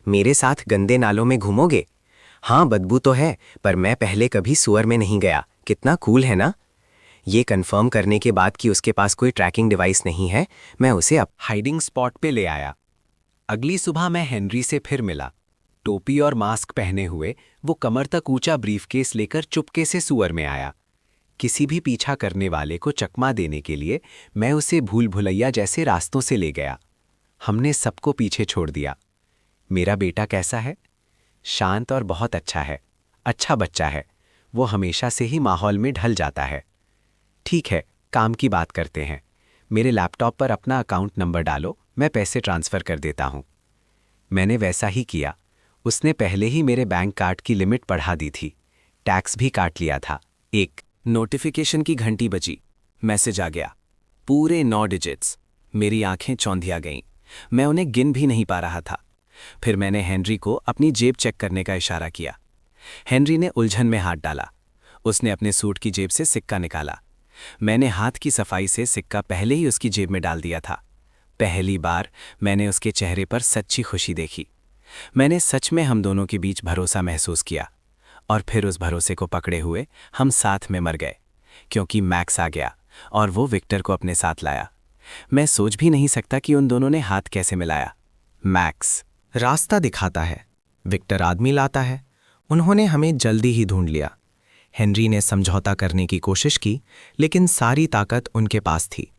मेरे साथ गंदे नालों में घूमोगे? हाँ, बदबू तो है, पर मैं पहले कभी सुअर में नहीं गया। कितना कूल है ना? ये कंफर्म करने के बाद कि उसके पास कोई ट्रैकिंग डिवाइस नहीं है, मैं उसे अब हाइडिंग स्पॉट पे ले आया। अगली सुबह मैं हेनरी से फिर मिला। टोपी और मास्क पहने हुए वो कमर तक ऊंचा ब्रीफकेस लेकर चुपके से सुअर में आया। किसी भी पीछा करने वाले को चकमा देने के लिए मैं उसे भूल भुलैया जैसे रास्तों से ले गया। हमने सबको पीछे छोड़ दिया। मेरा बेटा कैसा है? शांत और बहुत अच्छा है। अच्छा बच्चा है। वो हमेशा से ही माहौल में ढल जाता है। ठीक है, काम की बात करते हैं। मेरे लैपटॉप पर अपना अकाउंट नंबर डालो, मैं पैसे ट्रांसफ़र कर देता हूँ। मैंने वैसा ही किया। उसने पहले ही मेरे बैंक कार्ड की लिमिट बढ़ा दी थी। टैक्स भी काट लिया था। एक नोटिफिकेशन की घंटी बजी। मैसेज आ गया। पूरे 9 डिजिट्स। मेरी आंखें चौंधिया गईं। मैं उन्हें गिन भी नहीं पा रहा था। फिर मैंने हेनरी को अपनी जेब चेक करने का इशारा किया। हेनरी ने उलझन में हाथ डाला। उसने अपने सूट की जेब से सिक्का निकाला। मैंने हाथ की सफाई से सिक्का पहले ही उसकी जेब में डाल दिया था। पहली बार मैंने उसके चेहरे पर सच्ची खुशी देखी। मैंने सच में हम दोनों के बीच भरोसा महसूस किया। और फिर उस भरोसे को पकड़े हुए हम साथ में मर गए, क्योंकि मैक्स आ गया और वो विक्टर को अपने साथ लाया। मैं सोच भी नहीं सकता कि उन दोनों ने हाथ कैसे मिलाया। मैक्स रास्ता दिखाता है, विक्टर आदमी लाता है। उन्होंने हमें जल्दी ही ढूंढ लिया। हेनरी ने समझौता करने की कोशिश की, लेकिन सारी ताकत उनके पास थी।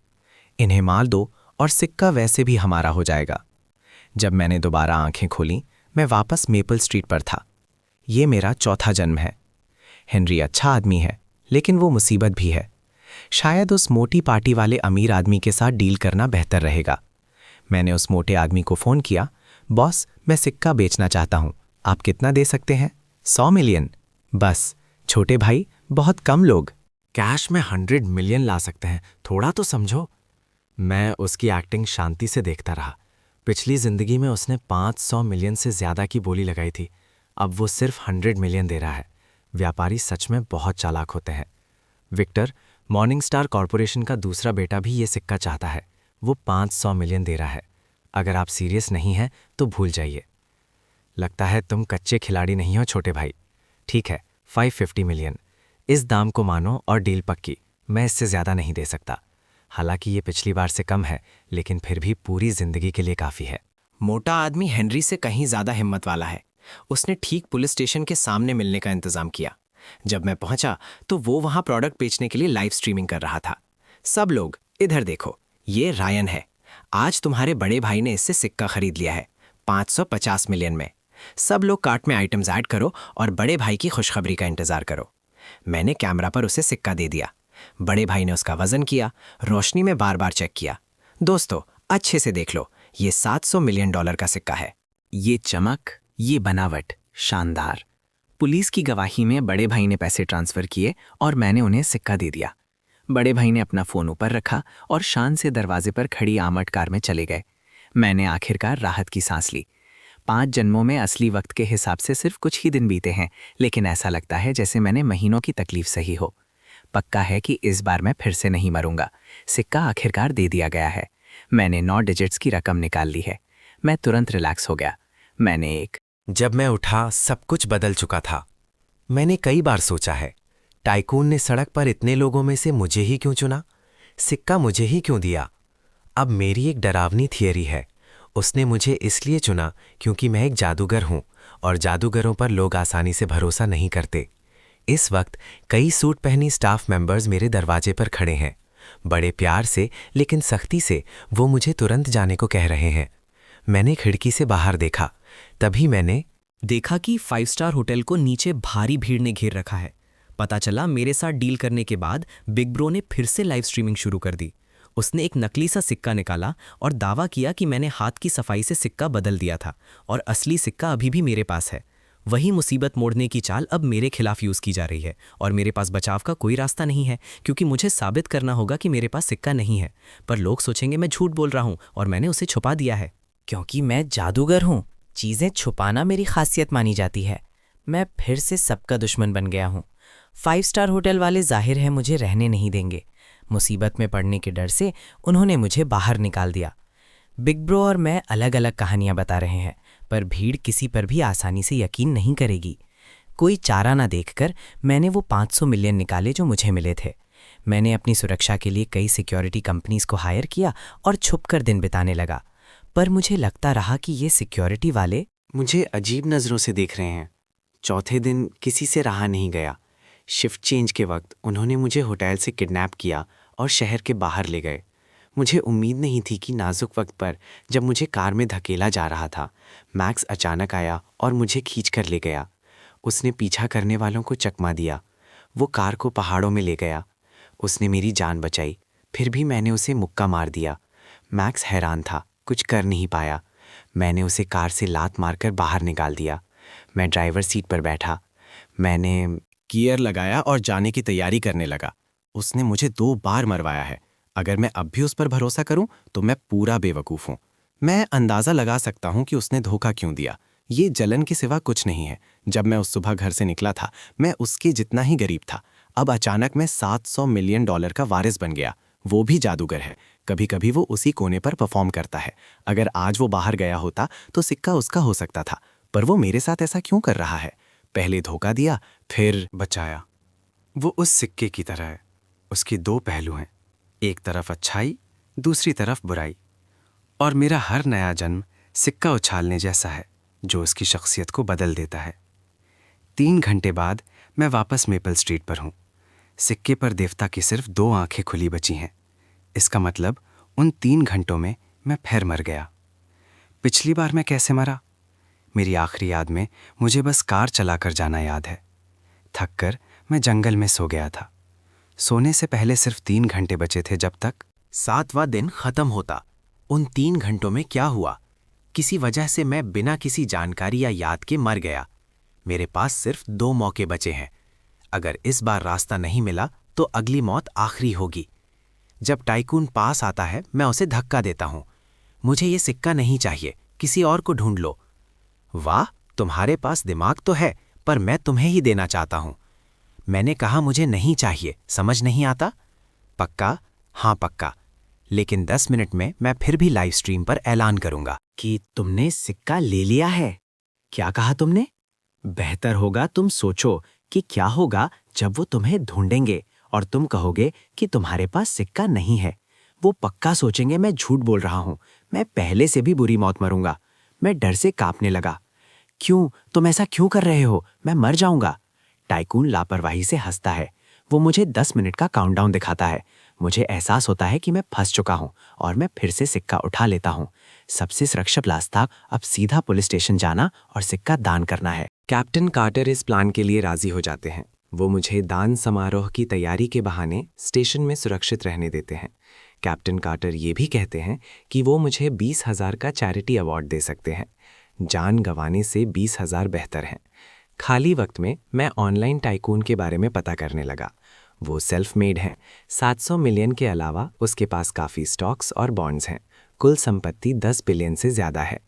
इन्हें मार दो और सिक्का वैसे भी हमारा हो जाएगा। जब मैंने दोबारा आंखें खोलीं, मैं वापस मेपल स्ट्रीट पर था। ये मेरा चौथा जन्म है। हेनरी अच्छा आदमी है, लेकिन वो मुसीबत भी है। शायद उस मोटी पार्टी वाले अमीर आदमी के साथ डील करना बेहतर रहेगा। मैंने उस मोटे आदमी को फ़ोन किया। बॉस, मैं सिक्का बेचना चाहता हूँ, आप कितना दे सकते हैं? 100 मिलियन। बस छोटे भाई, बहुत कम लोग। कैश में 100 मिलियन ला सकते हैं, थोड़ा तो समझो। मैं उसकी एक्टिंग शांति से देखता रहा। पिछली जिंदगी में उसने 500 मिलियन से ज्यादा की बोली लगाई थी। अब वो सिर्फ 100 मिलियन दे रहा है। व्यापारी सच में बहुत चालाक होते हैं। विक्टर, मॉर्निंग स्टार कॉरपोरेशन का दूसरा बेटा भी ये सिक्का चाहता है। वो 500 मिलियन दे रहा है। अगर आप सीरियस नहीं हैं तो भूल जाइए। लगता है तुम कच्चे खिलाड़ी नहीं हो छोटे भाई। ठीक है, 550 मिलियन, इस दाम को मानो और डील पक्की। मैं इससे ज़्यादा नहीं दे सकता। हालांकि ये पिछली बार से कम है, लेकिन फिर भी पूरी जिंदगी के लिए काफ़ी है। मोटा आदमी हेनरी से कहीं ज्यादा हिम्मत वाला है। उसने ठीक पुलिस स्टेशन के सामने मिलने का इंतजाम किया। जब मैं पहुंचा तो वो वहां प्रोडक्ट बेचने के लिए लाइव स्ट्रीमिंग कर रहा था। सब लोग इधर देखो, ये रायन है। आज तुम्हारे बड़े भाई ने इससे सिक्का खरीद लिया है 550 मिलियन में। सब लोग कार्ट में आइटम्स ऐड करो और बड़े भाई की खुशखबरी का इंतजार करो। मैंने कैमरा पर उसे सिक्का दे दिया। बड़े भाई ने उसका वजन किया, रोशनी में बार बार चेक किया। दोस्तों, अच्छे से देख लो, ये $700 मिलियन का सिक्का है। ये चमक, ये बनावट, शानदार। पुलिस की गवाही में बड़े भाई ने पैसे ट्रांसफर किए और मैंने उन्हें सिक्का दे दिया। बड़े भाई ने अपना फोन ऊपर रखा और शान से दरवाजे पर खड़ी आमट कार में चले गए। मैंने आखिरकार राहत की सांस ली। 5 जन्मों में असली वक्त के हिसाब से सिर्फ कुछ ही दिन बीते हैं, लेकिन ऐसा लगता है जैसे मैंने महीनों की तकलीफ सही हो। पक्का है कि इस बार मैं फिर से नहीं मरूंगा। सिक्का आखिरकार दे दिया गया है। मैंने 9 डिजिट्स की रकम निकाल ली है। मैं तुरंत रिलैक्स हो गया। मैंने जब मैं उठा सब कुछ बदल चुका था। मैंने कई बार सोचा है, टाइकून ने सड़क पर इतने लोगों में से मुझे ही क्यों चुना, सिक्का मुझे ही क्यों दिया। अब मेरी एक डरावनी थियरी है, उसने मुझे इसलिए चुना क्योंकि मैं एक जादूगर हूं और जादूगरों पर लोग आसानी से भरोसा नहीं करते। इस वक्त कई सूट पहनी स्टाफ मेंबर्स मेरे दरवाजे पर खड़े हैं। बड़े प्यार से लेकिन सख्ती से वो मुझे तुरंत जाने को कह रहे हैं। मैंने खिड़की से बाहर देखा, तभी मैंने देखा कि 5 स्टार होटल को नीचे भारी भीड़ ने घेर रखा है। पता चला मेरे साथ डील करने के बाद बिग ब्रो ने फिर से लाइव स्ट्रीमिंग शुरू कर दी। उसने एक नकली सा सिक्का निकाला और दावा किया कि मैंने हाथ की सफाई से सिक्का बदल दिया था और असली सिक्का अभी भी मेरे पास है। वही मुसीबत मोड़ने की चाल अब मेरे खिलाफ यूज़ की जा रही है और मेरे पास बचाव का कोई रास्ता नहीं है, क्योंकि मुझे साबित करना होगा कि मेरे पास सिक्का नहीं है। पर लोग सोचेंगे मैं झूठ बोल रहा हूँ और मैंने उसे छुपा दिया है। क्योंकि मैं जादूगर हूँ, चीज़ें छुपाना मेरी खासियत मानी जाती है। मैं फिर से सबका दुश्मन बन गया हूँ। 5 स्टार होटल वाले जाहिर है मुझे रहने नहीं देंगे। मुसीबत में पड़ने के डर से उन्होंने मुझे बाहर निकाल दिया। बिग ब्रो और मैं अलग अलग कहानियां बता रहे हैं, पर भीड़ किसी पर भी आसानी से यकीन नहीं करेगी। कोई चारा ना देखकर मैंने वो 500 मिलियन निकाले जो मुझे मिले थे। मैंने अपनी सुरक्षा के लिए कई सिक्योरिटी कंपनीज को हायर किया और छुपकर दिन बिताने लगा। पर मुझे लगता रहा कि ये सिक्योरिटी वाले मुझे अजीब नज़रों से देख रहे हैं। चौथे दिन किसी से रहा नहीं गया। शिफ्ट चेंज के वक्त उन्होंने मुझे होटल से किडनैप किया और शहर के बाहर ले गए। मुझे उम्मीद नहीं थी कि नाजुक वक्त पर जब मुझे कार में धकेला जा रहा था, मैक्स अचानक आया और मुझे खींच कर ले गया। उसने पीछा करने वालों को चकमा दिया। वो कार को पहाड़ों में ले गया। उसने मेरी जान बचाई, फिर भी मैंने उसे मुक्का मार दिया। मैक्स हैरान था, कुछ कर नहीं पाया। मैंने उसे कार से लात मारकर बाहर निकाल दिया। मैं ड्राइवर सीट पर बैठा। मैंने गियर लगाया और जाने की तैयारी करने लगा। उसने मुझे 2 बार मरवाया है। अगर मैं अब भी उस पर भरोसा करूं तो मैं पूरा बेवकूफ़ हूं। मैं अंदाज़ा लगा सकता हूं कि उसने धोखा क्यों दिया। ये जलन के सिवा कुछ नहीं है। जब मैं उस सुबह घर से निकला था, मैं उसके जितना ही गरीब था। अब अचानक मैं $700 मिलियन का वारिस बन गया। वो भी जादूगर है। कभी कभी वो उसी कोने पर परफॉर्म करता है। अगर आज वो बाहर गया होता तो सिक्का उसका हो सकता था, पर वो मेरे साथ ऐसा क्यों कर रहा है? पहले धोखा दिया, फिर बचाया। वो उस सिक्के की तरह है। उसके 2 पहलू हैं, एक तरफ अच्छाई, दूसरी तरफ बुराई। और मेरा हर नया जन्म सिक्का उछालने जैसा है, जो उसकी शख्सियत को बदल देता है। 3 घंटे बाद मैं वापस मेपल स्ट्रीट पर हूँ। सिक्के पर देवता की सिर्फ 2 आंखें खुली बची हैं। इसका मतलब उन 3 घंटों में मैं फिर मर गया। पिछली बार मैं कैसे मरा? मेरी आखिरी याद में मुझे बस कार चलाकर जाना याद है। थककर मैं जंगल में सो गया था। सोने से पहले सिर्फ 3 घंटे बचे थे जब तक 7वां दिन खत्म होता। उन 3 घंटों में क्या हुआ? किसी वजह से मैं बिना किसी जानकारी या याद के मर गया। मेरे पास सिर्फ 2 मौके बचे हैं। अगर इस बार रास्ता नहीं मिला तो अगली मौत आखिरी होगी। जब टाइकून पास आता है, मैं उसे धक्का देता हूं। मुझे ये सिक्का नहीं चाहिए, किसी और को ढूंढ लो। वाह, तुम्हारे पास दिमाग तो है, पर मैं तुम्हें ही देना चाहता हूं। मैंने कहा मुझे नहीं चाहिए, समझ नहीं आता? पक्का? हाँ पक्का। लेकिन 10 मिनट में मैं फिर भी लाइव स्ट्रीम पर ऐलान करूंगा कि तुमने सिक्का ले लिया है। क्या कहा तुमने? बेहतर होगा तुम सोचो कि क्या होगा जब वो तुम्हें ढूंढेंगे और तुम कहोगे कि तुम्हारे पास सिक्का नहीं है। वो पक्का सोचेंगे मैं झूठ बोल रहा हूं, मैं पहले से भी बुरी मौत मरूंगा। मैं डर से कांपने लगा। क्यों? तुम ऐसा क्यों कर रहे हो? मैं मर जाऊंगा। टाइकून लापरवाही से हंसता है। वो मुझे 10 मिनट का काउंटडाउन दिखाता है। मुझे एहसास होता है कि मैं फंस चुका हूं और मैं फिर से सिक्का उठा लेता हूं। सबसे सुरक्षित रास्ता अब सीधा पुलिस स्टेशन जाना और सिक्का दान करना है। कैप्टन कार्टर इस प्लान के लिए राजी हो जाते हैं। वो मुझे दान समारोह की तैयारी के बहाने स्टेशन में सुरक्षित रहने देते हैं। कैप्टन कार्टर ये भी कहते हैं कि वो मुझे 20,000 का चैरिटी अवार्ड दे सकते हैं। जान गंवाने से 20,000 बेहतर हैं। खाली वक्त में मैं ऑनलाइन टाइकून के बारे में पता करने लगा। वो सेल्फ मेड हैं। 700 मिलियन के अलावा उसके पास काफ़ी स्टॉक्स और बॉन्ड्स हैं। कुल संपत्ति 10 बिलियन से ज़्यादा है।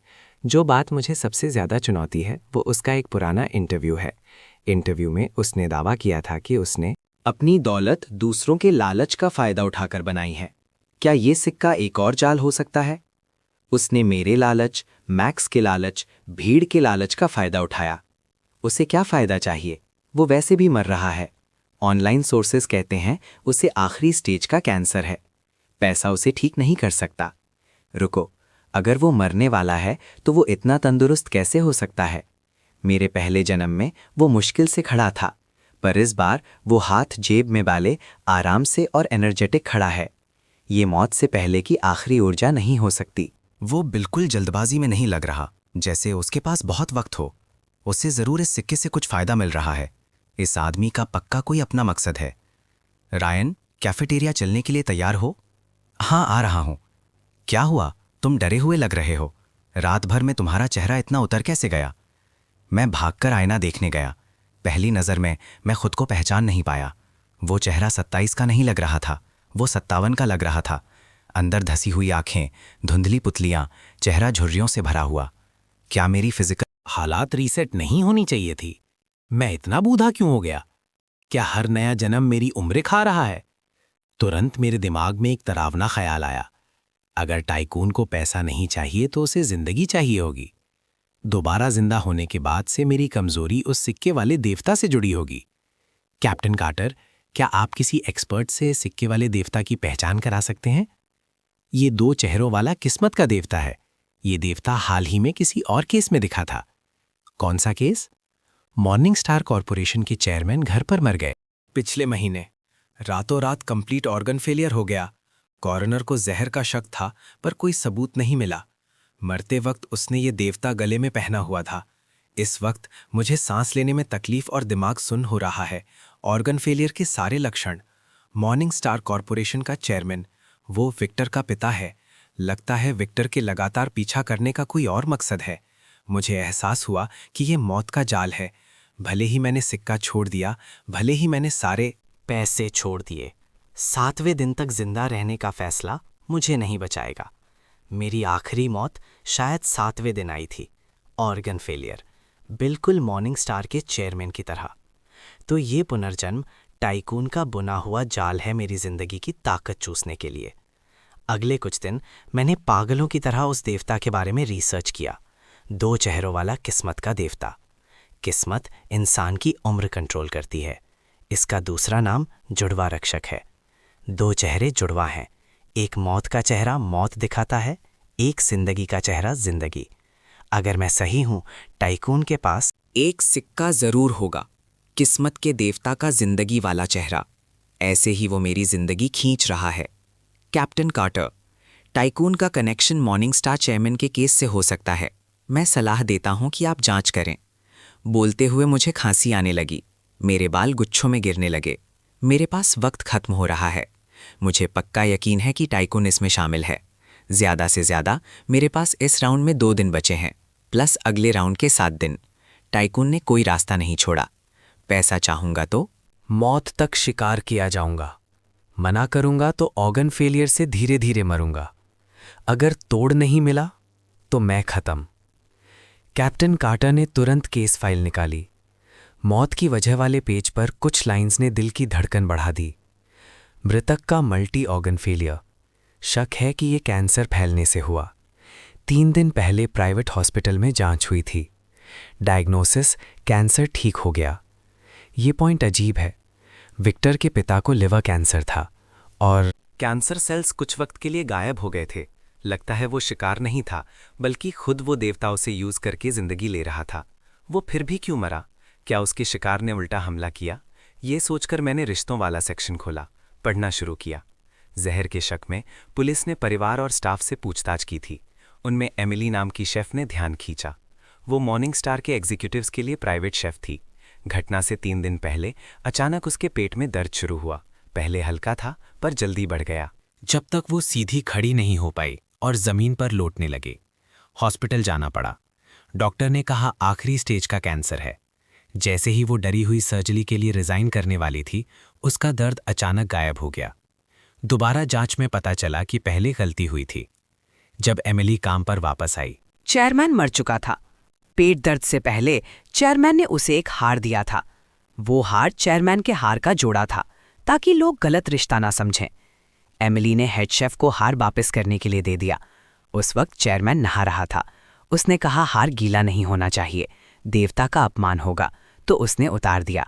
जो बात मुझे सबसे ज़्यादा चुनौती है वो उसका एक पुराना इंटरव्यू है। इंटरव्यू में उसने दावा किया था कि उसने अपनी दौलत दूसरों के लालच का फायदा उठाकर बनाई है। क्या ये सिक्का एक और जाल हो सकता है? उसने मेरे लालच, मैक्स के लालच, भीड़ के लालच का फायदा उठाया। उसे क्या फायदा चाहिए? वो वैसे भी मर रहा है। ऑनलाइन सोर्सेस कहते हैं उसे आखिरी स्टेज का कैंसर है। पैसा उसे ठीक नहीं कर सकता। रुको, अगर वो मरने वाला है तो वो इतना तंदुरुस्त कैसे हो सकता है? मेरे पहले जन्म में वो मुश्किल से खड़ा था, पर इस बार वो हाथ जेब में डाले आराम से और एनर्जेटिक खड़ा है। ये मौत से पहले की आखिरी ऊर्जा नहीं हो सकती। वो बिल्कुल जल्दबाजी में नहीं लग रहा, जैसे उसके पास बहुत वक्त हो। उसे जरूर इस सिक्के से कुछ फायदा मिल रहा है। इस आदमी का पक्का कोई अपना मकसद है। रायन, कैफेटेरिया चलने के लिए तैयार हो? हाँ, आ रहा हूं। क्या हुआ? तुम डरे हुए लग रहे हो। रात भर में तुम्हारा चेहरा इतना उतर कैसे गया? मैं भागकर आईना देखने गया। पहली नज़र में मैं खुद को पहचान नहीं पाया। वो चेहरा 27 का नहीं लग रहा था, वो 57 का लग रहा था। अंदर धसी हुई आंखें, धुंधली पुतलियां, चेहरा झुर्रियों से भरा हुआ। क्या मेरी फिजिकल हालात रीसेट नहीं होनी चाहिए थी? मैं इतना बूढ़ा क्यों हो गया? क्या हर नया जन्म मेरी उम्र खा रहा है? तुरंत मेरे दिमाग में एक डरावना ख्याल आया। अगर टाइकून को पैसा नहीं चाहिए तो उसे जिंदगी चाहिए होगी। दोबारा जिंदा होने के बाद से मेरी कमजोरी उस सिक्के वाले देवता से जुड़ी होगी। कैप्टन कार्टर, क्या आप किसी एक्सपर्ट से सिक्के वाले देवता की पहचान करा सकते हैं? ये 2 चेहरों वाला किस्मत का देवता है। ये देवता हाल ही में किसी और केस में दिखा था। कौन सा केस? मॉर्निंग स्टार कॉरपोरेशन के चेयरमैन घर पर मर गए पिछले महीने। रातों रात कंप्लीट ऑर्गन फेलियर हो गया। कॉरोनर को जहर का शक था, पर कोई सबूत नहीं मिला। मरते वक्त उसने ये देवता गले में पहना हुआ था। इस वक्त मुझे सांस लेने में तकलीफ और दिमाग सुन्न हो रहा है। ऑर्गन फेलियर के सारे लक्षण। मॉर्निंग स्टार कॉरपोरेशन का चेयरमैन, वो विक्टर का पिता है। लगता है विक्टर के लगातार पीछा करने का कोई और मकसद है। मुझे एहसास हुआ कि ये मौत का जाल है। भले ही मैंने सिक्का छोड़ दिया, भले ही मैंने सारे पैसे छोड़ दिए, 7वें दिन तक जिंदा रहने का फैसला मुझे नहीं बचाएगा। मेरी आखिरी मौत शायद 7वें दिन आई थी। ऑर्गन फेलियर, बिल्कुल मॉर्निंग स्टार के चेयरमैन की तरह। तो ये पुनर्जन्म टाइकून का बुना हुआ जाल है मेरी जिंदगी की ताकत चूसने के लिए। अगले कुछ दिन मैंने पागलों की तरह उस देवता के बारे में रिसर्च किया। 2 चेहरों वाला किस्मत का देवता। किस्मत इंसान की उम्र कंट्रोल करती है। इसका दूसरा नाम जुड़वा रक्षक है। 2 चेहरे जुड़वा हैं। एक मौत का चेहरा मौत दिखाता है, एक जिंदगी का चेहरा जिंदगी। अगर मैं सही हूं, टाइकून के पास एक सिक्का जरूर होगा, किस्मत के देवता का जिंदगी वाला चेहरा। ऐसे ही वो मेरी जिंदगी खींच रहा है। कैप्टन कार्टर, टाइकून का कनेक्शन मॉर्निंग स्टार चेयरमैन के केस से हो सकता है। मैं सलाह देता हूं कि आप जांच करें। बोलते हुए मुझे खांसी आने लगी। मेरे बाल गुच्छों में गिरने लगे। मेरे पास वक्त खत्म हो रहा है। मुझे पक्का यकीन है कि टाइकून इसमें शामिल है। ज़्यादा से ज़्यादा मेरे पास इस राउंड में 2 दिन बचे हैं, प्लस अगले राउंड के 7 दिन। टाइकून ने कोई रास्ता नहीं छोड़ा। पैसा चाहूंगा तो मौत तक शिकार किया जाऊंगा। मना करूंगा तो ऑर्गन फेलियर से धीरे धीरे मरूंगा। अगर तोड़ नहीं मिला तो मैं खत्म। कैप्टन कार्टर ने तुरंत केस फाइल निकाली। मौत की वजह वाले पेज पर कुछ लाइंस ने दिल की धड़कन बढ़ा दी। मृतक का मल्टी ऑर्गन फेलियर। शक है कि ये कैंसर फैलने से हुआ। 3 दिन पहले प्राइवेट हॉस्पिटल में जांच हुई थी। डायग्नोसिस कैंसर ठीक हो गया। ये पॉइंट अजीब है। विक्टर के पिता को लिवर कैंसर था और कैंसर सेल्स कुछ वक्त के लिए गायब हो गए थे। लगता है वो शिकार नहीं था, बल्कि खुद वो देवताओं से यूज करके जिंदगी ले रहा था। वो फिर भी क्यों मरा? क्या उसके शिकार ने उल्टा हमला किया? ये सोचकर मैंने रिश्तों वाला सेक्शन खोला, पढ़ना शुरू किया। जहर के शक में पुलिस ने परिवार और स्टाफ से पूछताछ की थी। उनमें एमिली नाम की शेफ ने ध्यान खींचा। वो मॉर्निंग स्टार के एग्जीक्यूटिव्स के लिए प्राइवेट शेफ थी। घटना से 3 दिन पहले अचानक उसके पेट में दर्द शुरू हुआ। पहले हल्का था, पर जल्दी बढ़ गया। जब तक वो सीधी खड़ी नहीं हो पाई और जमीन पर लौटने लगे। हॉस्पिटल जाना पड़ा। डॉक्टर ने कहा आखिरी स्टेज का कैंसर है। जैसे ही वो डरी हुई सर्जरी के लिए रिजाइन करने वाली थी, उसका दर्द अचानक गायब हो गया। दोबारा जांच में पता चला कि पहले गलती हुई थी। जब एमिली काम पर वापस आई, चेयरमैन मर चुका था। पेट दर्द से पहले चेयरमैन ने उसे एक हार दिया था। वो हार चेयरमैन के हार का जोड़ा था, ताकि लोग गलत रिश्ता ना समझें। एमिली ने हेड शेफ को हार वापस करने के लिए दे दिया। उस वक्त चेयरमैन नहा रहा था। उसने कहा हार गीला नहीं होना चाहिए, देवता का अपमान होगा, तो उसने उतार दिया।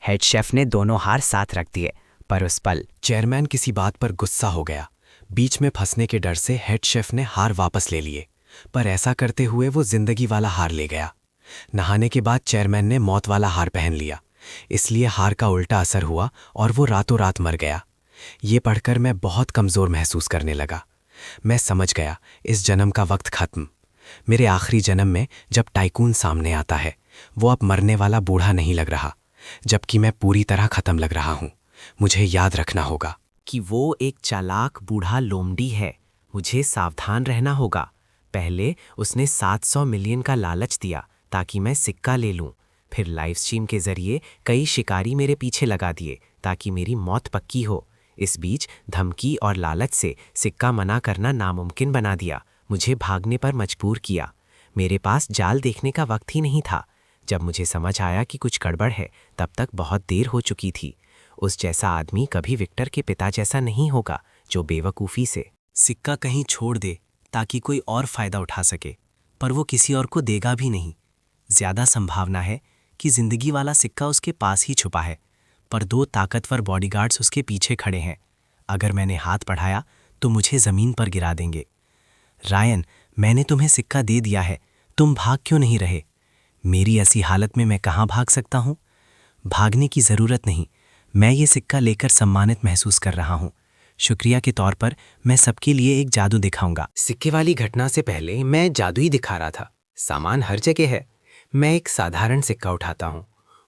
हेड शेफ ने दोनों हार साथ रख दिए, पर उस पल चेयरमैन किसी बात पर गुस्सा हो गया। बीच में फंसने के डर से हेड शेफ ने हार वापस ले लिए, पर ऐसा करते हुए वो जिंदगी वाला हार ले गया। नहाने के बाद चेयरमैन ने मौत वाला हार पहन लिया, इसलिए हार का उल्टा असर हुआ और वो रातों रात मर गया। ये पढ़कर मैं बहुत कमज़ोर महसूस करने लगा। मैं समझ गया इस जन्म का वक्त खत्म। मेरे आखिरी जन्म में जब टाइकून सामने आता है, वो अब मरने वाला बूढ़ा नहीं लग रहा, जबकि मैं पूरी तरह खत्म लग रहा हूँ। मुझे याद रखना होगा कि वो एक चालाक बूढ़ा लोमड़ी है। मुझे सावधान रहना होगा। पहले उसने 700 मिलियन का लालच दिया ताकि मैं सिक्का ले लूं। फिर लाइव स्ट्रीम के जरिए कई शिकारी मेरे पीछे लगा दिए ताकि मेरी मौत पक्की हो। इस बीच धमकी और लालच से सिक्का मना करना नामुमकिन बना दिया। मुझे भागने पर मजबूर किया। मेरे पास जाल देखने का वक्त ही नहीं था। जब मुझे समझ आया कि कुछ गड़बड़ है, तब तक बहुत देर हो चुकी थी। उस जैसा आदमी कभी विक्टर के पिता जैसा नहीं होगा, जो बेवकूफ़ी से सिक्का कहीं छोड़ दे ताकि कोई और फायदा उठा सके, पर वो किसी और को देगा भी नहीं। ज्यादा संभावना है कि जिंदगी वाला सिक्का उसके पास ही छुपा है, पर 2 ताकतवर बॉडीगार्ड्स उसके पीछे खड़े हैं। अगर मैंने हाथ बढ़ाया तो मुझे जमीन पर गिरा देंगे। रायन, मैंने तुम्हें सिक्का दे दिया है, तुम भाग क्यों नहीं रहे? मेरी ऐसी हालत में मैं कहाँ भाग सकता हूँ? भागने की जरूरत नहीं, मैं ये सिक्का लेकर सम्मानित महसूस कर रहा हूँ। शुक्रिया के तौर पर मैं सबके लिए एक जादू दिखाऊंगा। सिक्के वाली घटना से पहले मैं जादू ही दिखा रहा था। सामान हर जगह है। मैं एक साधारण सिक्का उठाता हूँ,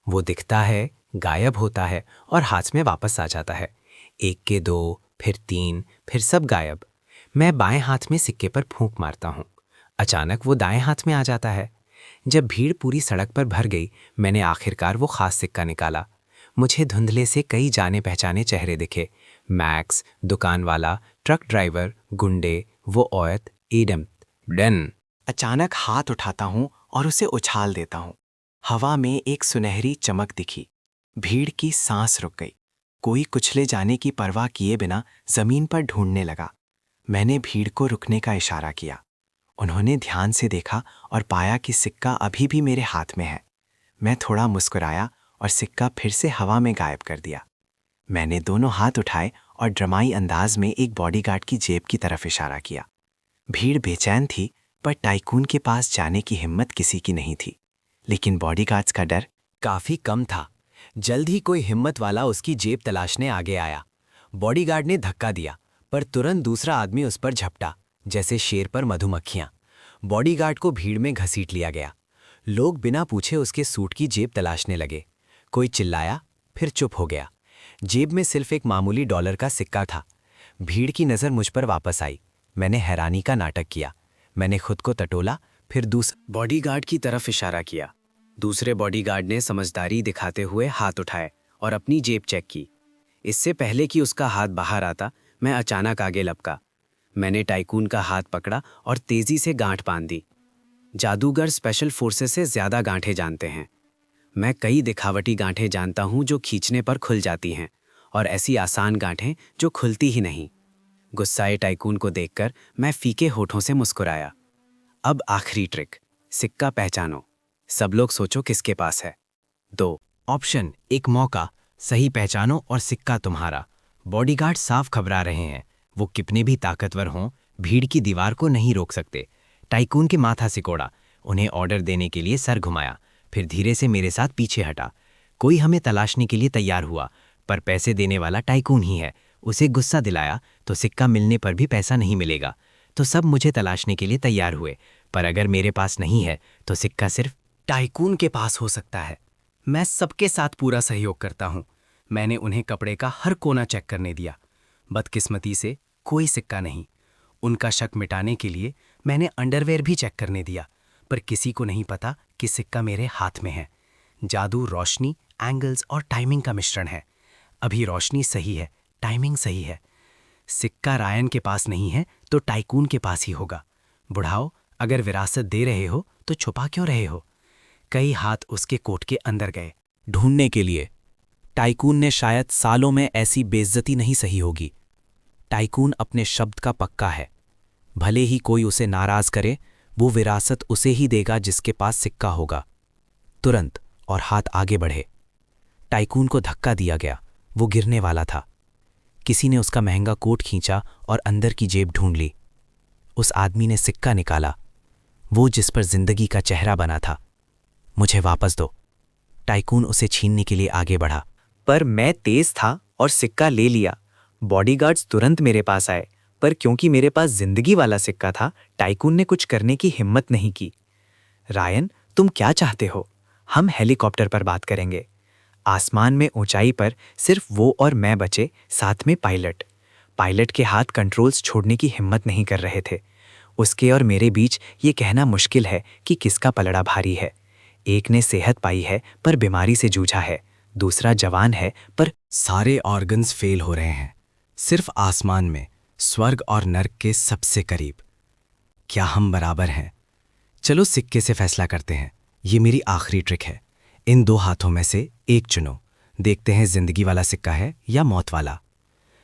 वो दिखता है, गायब होता है और हाथ में वापस आ जाता है। 1 के 2, फिर 3, फिर सब गायब। मैं बाएं हाथ में सिक्के पर फूंक मारता हूँ। अचानक वो दाएं हाथ में आ जाता है। जब भीड़ पूरी सड़क पर भर गई, मैंने आखिरकार वो खास सिक्का निकाला। मुझे धुंधले से कई जाने पहचाने चेहरे दिखे। मैक्स, दुकान वाला, ट्रक ड्राइवर, गुंडे, वो औरत, एडम, डन। अचानक हाथ उठाता हूं और उसे उछाल देता हूं। हवा में एक सुनहरी चमक दिखी। भीड़ की सांस रुक गई। कोई कुचले जाने की परवाह किए बिना जमीन पर ढूंढने लगा। मैंने भीड़ को रुकने का इशारा किया। उन्होंने ध्यान से देखा और पाया कि सिक्का अभी भी मेरे हाथ में है। मैं थोड़ा मुस्कुराया और सिक्का फिर से हवा में गायब कर दिया। मैंने दोनों हाथ उठाए और ड्रामाई अंदाज में एक बॉडीगार्ड की जेब की तरफ इशारा किया। भीड़ बेचैन थी, पर टाइकून के पास जाने की हिम्मत किसी की नहीं थी। लेकिन बॉडीगार्ड्स का डर काफी कम था। जल्द ही कोई हिम्मत वाला उसकी जेब तलाशने आगे आया। बॉडीगार्ड ने धक्का दिया, पर तुरंत दूसरा आदमी उस पर झपटा, जैसे शेर पर मधुमक्खियां। बॉडीगार्ड को भीड़ में घसीट लिया गया। लोग बिना पूछे उसके सूट की जेब तलाशने लगे। कोई चिल्लाया, फिर चुप हो गया। जेब में सिर्फ एक मामूली $1 का सिक्का था। भीड़ की नज़र मुझ पर वापस आई। मैंने हैरानी का नाटक किया। मैंने खुद को टटोला, फिर दूसरे बॉडीगार्ड की तरफ इशारा किया। दूसरे बॉडीगार्ड ने समझदारी दिखाते हुए हाथ उठाए और अपनी जेब चेक की। इससे पहले कि उसका हाथ बाहर आता, मैं अचानक आगे लपका। मैंने टाइकून का हाथ पकड़ा और तेजी से गांठ बांध दी। जादूगर स्पेशल फोर्सेस से ज्यादा गांठें जानते हैं। मैं कई दिखावटी गांठें जानता हूं जो खींचने पर खुल जाती हैं, और ऐसी आसान गांठें जो खुलती ही नहीं। गुस्साए टाइकून को देखकर मैं फीके होठों से मुस्कुराया। अब आखिरी ट्रिक, सिक्का पहचानो। सब लोग सोचो किसके पास है। 2 ऑप्शन, एक मौका, सही पहचानो और सिक्का तुम्हारा। बॉडीगार्ड साफ घबरा रहे हैं। वो कितने भी ताकतवर हों, भीड़ की दीवार को नहीं रोक सकते। टाइकून के माथा सिकोड़ा, उन्हें ऑर्डर देने के लिए सर घुमाया, फिर धीरे से मेरे साथ पीछे हटा। कोई हमें तलाशने के लिए तैयार हुआ, पर पैसे देने वाला टाइकून ही है। उसे गुस्सा दिलाया तो सिक्का मिलने पर भी पैसा नहीं मिलेगा। तो सब मुझे तलाशने के लिए तैयार हुए, पर अगर मेरे पास नहीं है तो सिक्का सिर्फ टाइकून के पास हो सकता है। मैं सबके साथ पूरा सहयोग करता हूँ। मैंने उन्हें कपड़े का हर कोना चेक करने दिया। बदकिस्मती से कोई सिक्का नहीं। उनका शक मिटाने के लिए मैंने अंडरवेयर भी चेक करने दिया, पर किसी को नहीं पता कि सिक्का मेरे हाथ में है। जादू रोशनी, एंगल्स और टाइमिंग का मिश्रण है। अभी रोशनी सही है, टाइमिंग सही है। सिक्का रायन के पास नहीं है तो टाइकून के पास ही होगा। बुढ़ाओ, अगर विरासत दे रहे हो तो छुपा क्यों रहे हो? कई हाथ उसके कोट के अंदर गए ढूंढने के लिए। टाइकून ने शायद सालों में ऐसी बेइज्जती नहीं सही होगी। टाइकून अपने शब्द का पक्का है। भले ही कोई उसे नाराज करे, वो विरासत उसे ही देगा जिसके पास सिक्का होगा। तुरंत और हाथ आगे बढ़े। टाइकून को धक्का दिया गया। वो गिरने वाला था। किसी ने उसका महंगा कोट खींचा और अंदर की जेब ढूंढ ली। उस आदमी ने सिक्का निकाला, वो जिस पर जिंदगी का चेहरा बना था। मुझे वापस दो। टाइकून उसे छीनने के लिए आगे बढ़ा, पर मैं तेज था और सिक्का ले लिया। बॉडीगार्ड्स तुरंत मेरे पास आए, पर क्योंकि मेरे पास जिंदगी वाला सिक्का था, टाइकून ने कुछ करने की हिम्मत नहीं की। रायन, तुम क्या चाहते हो? हम हेलीकॉप्टर पर बात करेंगे। आसमान में ऊंचाई पर सिर्फ वो और मैं बचे, साथ में पायलट। पायलट के हाथ कंट्रोल्स छोड़ने की हिम्मत नहीं कर रहे थे। उसके और मेरे बीच ये कहना मुश्किल है कि किसका पलड़ा भारी है। एक ने सेहत पाई है पर बीमारी से जूझा है, दूसरा जवान है पर सारे ऑर्गन्स फेल हो रहे हैं, सिर्फ आसमान में, स्वर्ग और नर्क के सबसे करीब। क्या हम बराबर हैं? चलो सिक्के से फैसला करते हैं। ये मेरी आखिरी ट्रिक है। इन 2 हाथों में से एक चुनो। देखते हैं जिंदगी वाला सिक्का है या मौत वाला।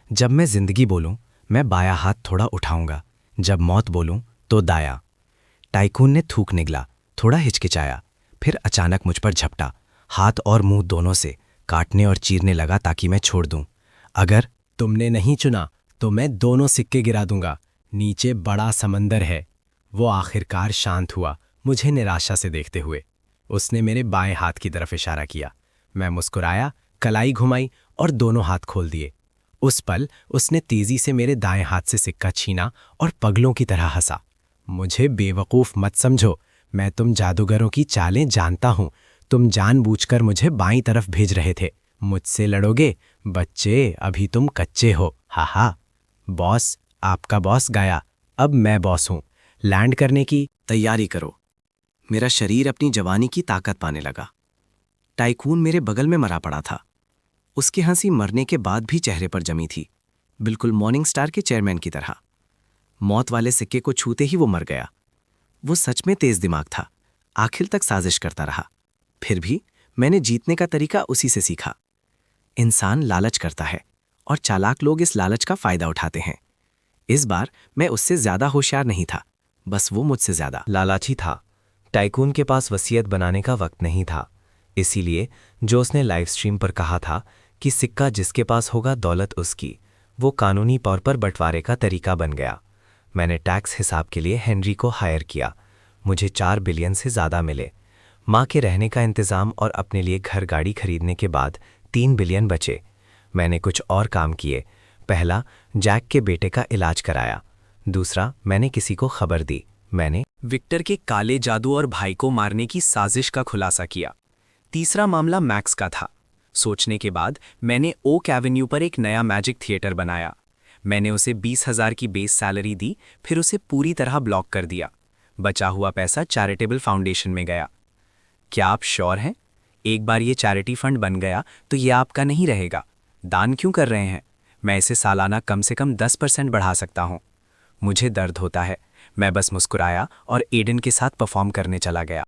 जब मैं जिंदगी बोलूं, मैं बायां हाथ थोड़ा उठाऊंगा। जब मौत बोलूं तो दायां। टाइकून ने थूक निगला, थोड़ा हिचकिचाया, फिर अचानक मुझ पर झपटा, हाथ और मुंह दोनों से काटने और चीरने लगा ताकि मैं छोड़ दूं। अगर तुमने नहीं चुना तो मैं दोनों सिक्के गिरा दूंगा। नीचे बड़ा समंदर है। वो आखिरकार शांत हुआ, मुझे निराशा से देखते हुए। उसने मेरे बाएं हाथ की तरफ इशारा किया। मैं मुस्कुराया, कलाई घुमाई और दोनों हाथ खोल दिए। उस पल उसने तेजी से मेरे दाएं हाथ से सिक्का छीना और पगलों की तरह हंसा। मुझे बेवकूफ़ मत समझो, मैं तुम जादूगरों की चालें जानता हूं। तुम जानबूझकर मुझे बाईं तरफ भेज रहे थे। मुझसे लड़ोगे? बच्चे, अभी तुम कच्चे हो। हा। बॉस, आपका बॉस गया, अब मैं बॉस हूं। लैंड करने की तैयारी करो। मेरा शरीर अपनी जवानी की ताकत पाने लगा। टाइकून मेरे बगल में मरा पड़ा था। उसकी हंसी मरने के बाद भी चेहरे पर जमी थी, बिल्कुल मॉर्निंग स्टार के चेयरमैन की तरह। मौत वाले सिक्के को छूते ही वो मर गया। वो सच में तेज दिमाग था, आखिर तक साजिश करता रहा। फिर भी मैंने जीतने का तरीका उसी से सीखा। इंसान लालच करता है और चालाक लोग इस लालच का फायदा उठाते हैं। इस बार मैं उससे ज्यादा होशियार नहीं था, बस वो मुझसे ज्यादा लालची था। टाइकून के पास वसीयत बनाने का वक्त नहीं था, इसीलिए जो उसने लाइव स्ट्रीम पर कहा था कि सिक्का जिसके पास होगा दौलत उसकी, वो कानूनी तौर पर बंटवारे का तरीका बन गया। मैंने टैक्स हिसाब के लिए हेनरी को हायर किया। मुझे 4 बिलियन से ज़्यादा मिले। माँ के रहने का इंतज़ाम और अपने लिए घर गाड़ी खरीदने के बाद 3 बिलियन बचे। मैंने कुछ और काम किए। पहला, जैक के बेटे का इलाज कराया। दूसरा, मैंने किसी को खबर दी। मैंने विक्टर के काले जादू और भाई को मारने की साजिश का खुलासा किया। तीसरा मामला मैक्स का था। सोचने के बाद मैंने ओक एवेन्यू पर एक नया मैजिक थिएटर बनाया। मैंने उसे 20,000 की बेस सैलरी दी, फिर उसे पूरी तरह ब्लॉक कर दिया। बचा हुआ पैसा चैरिटेबल फाउंडेशन में गया। क्या आप श्योर हैं? एक बार ये चैरिटी फंड बन गया तो ये आपका नहीं रहेगा। दान क्यों कर रहे हैं? मैं इसे सालाना कम से कम 10% बढ़ा सकता हूँ। मुझे दर्द होता है। मैं बस मुस्कुराया और एडन के साथ परफॉर्म करने चला गया।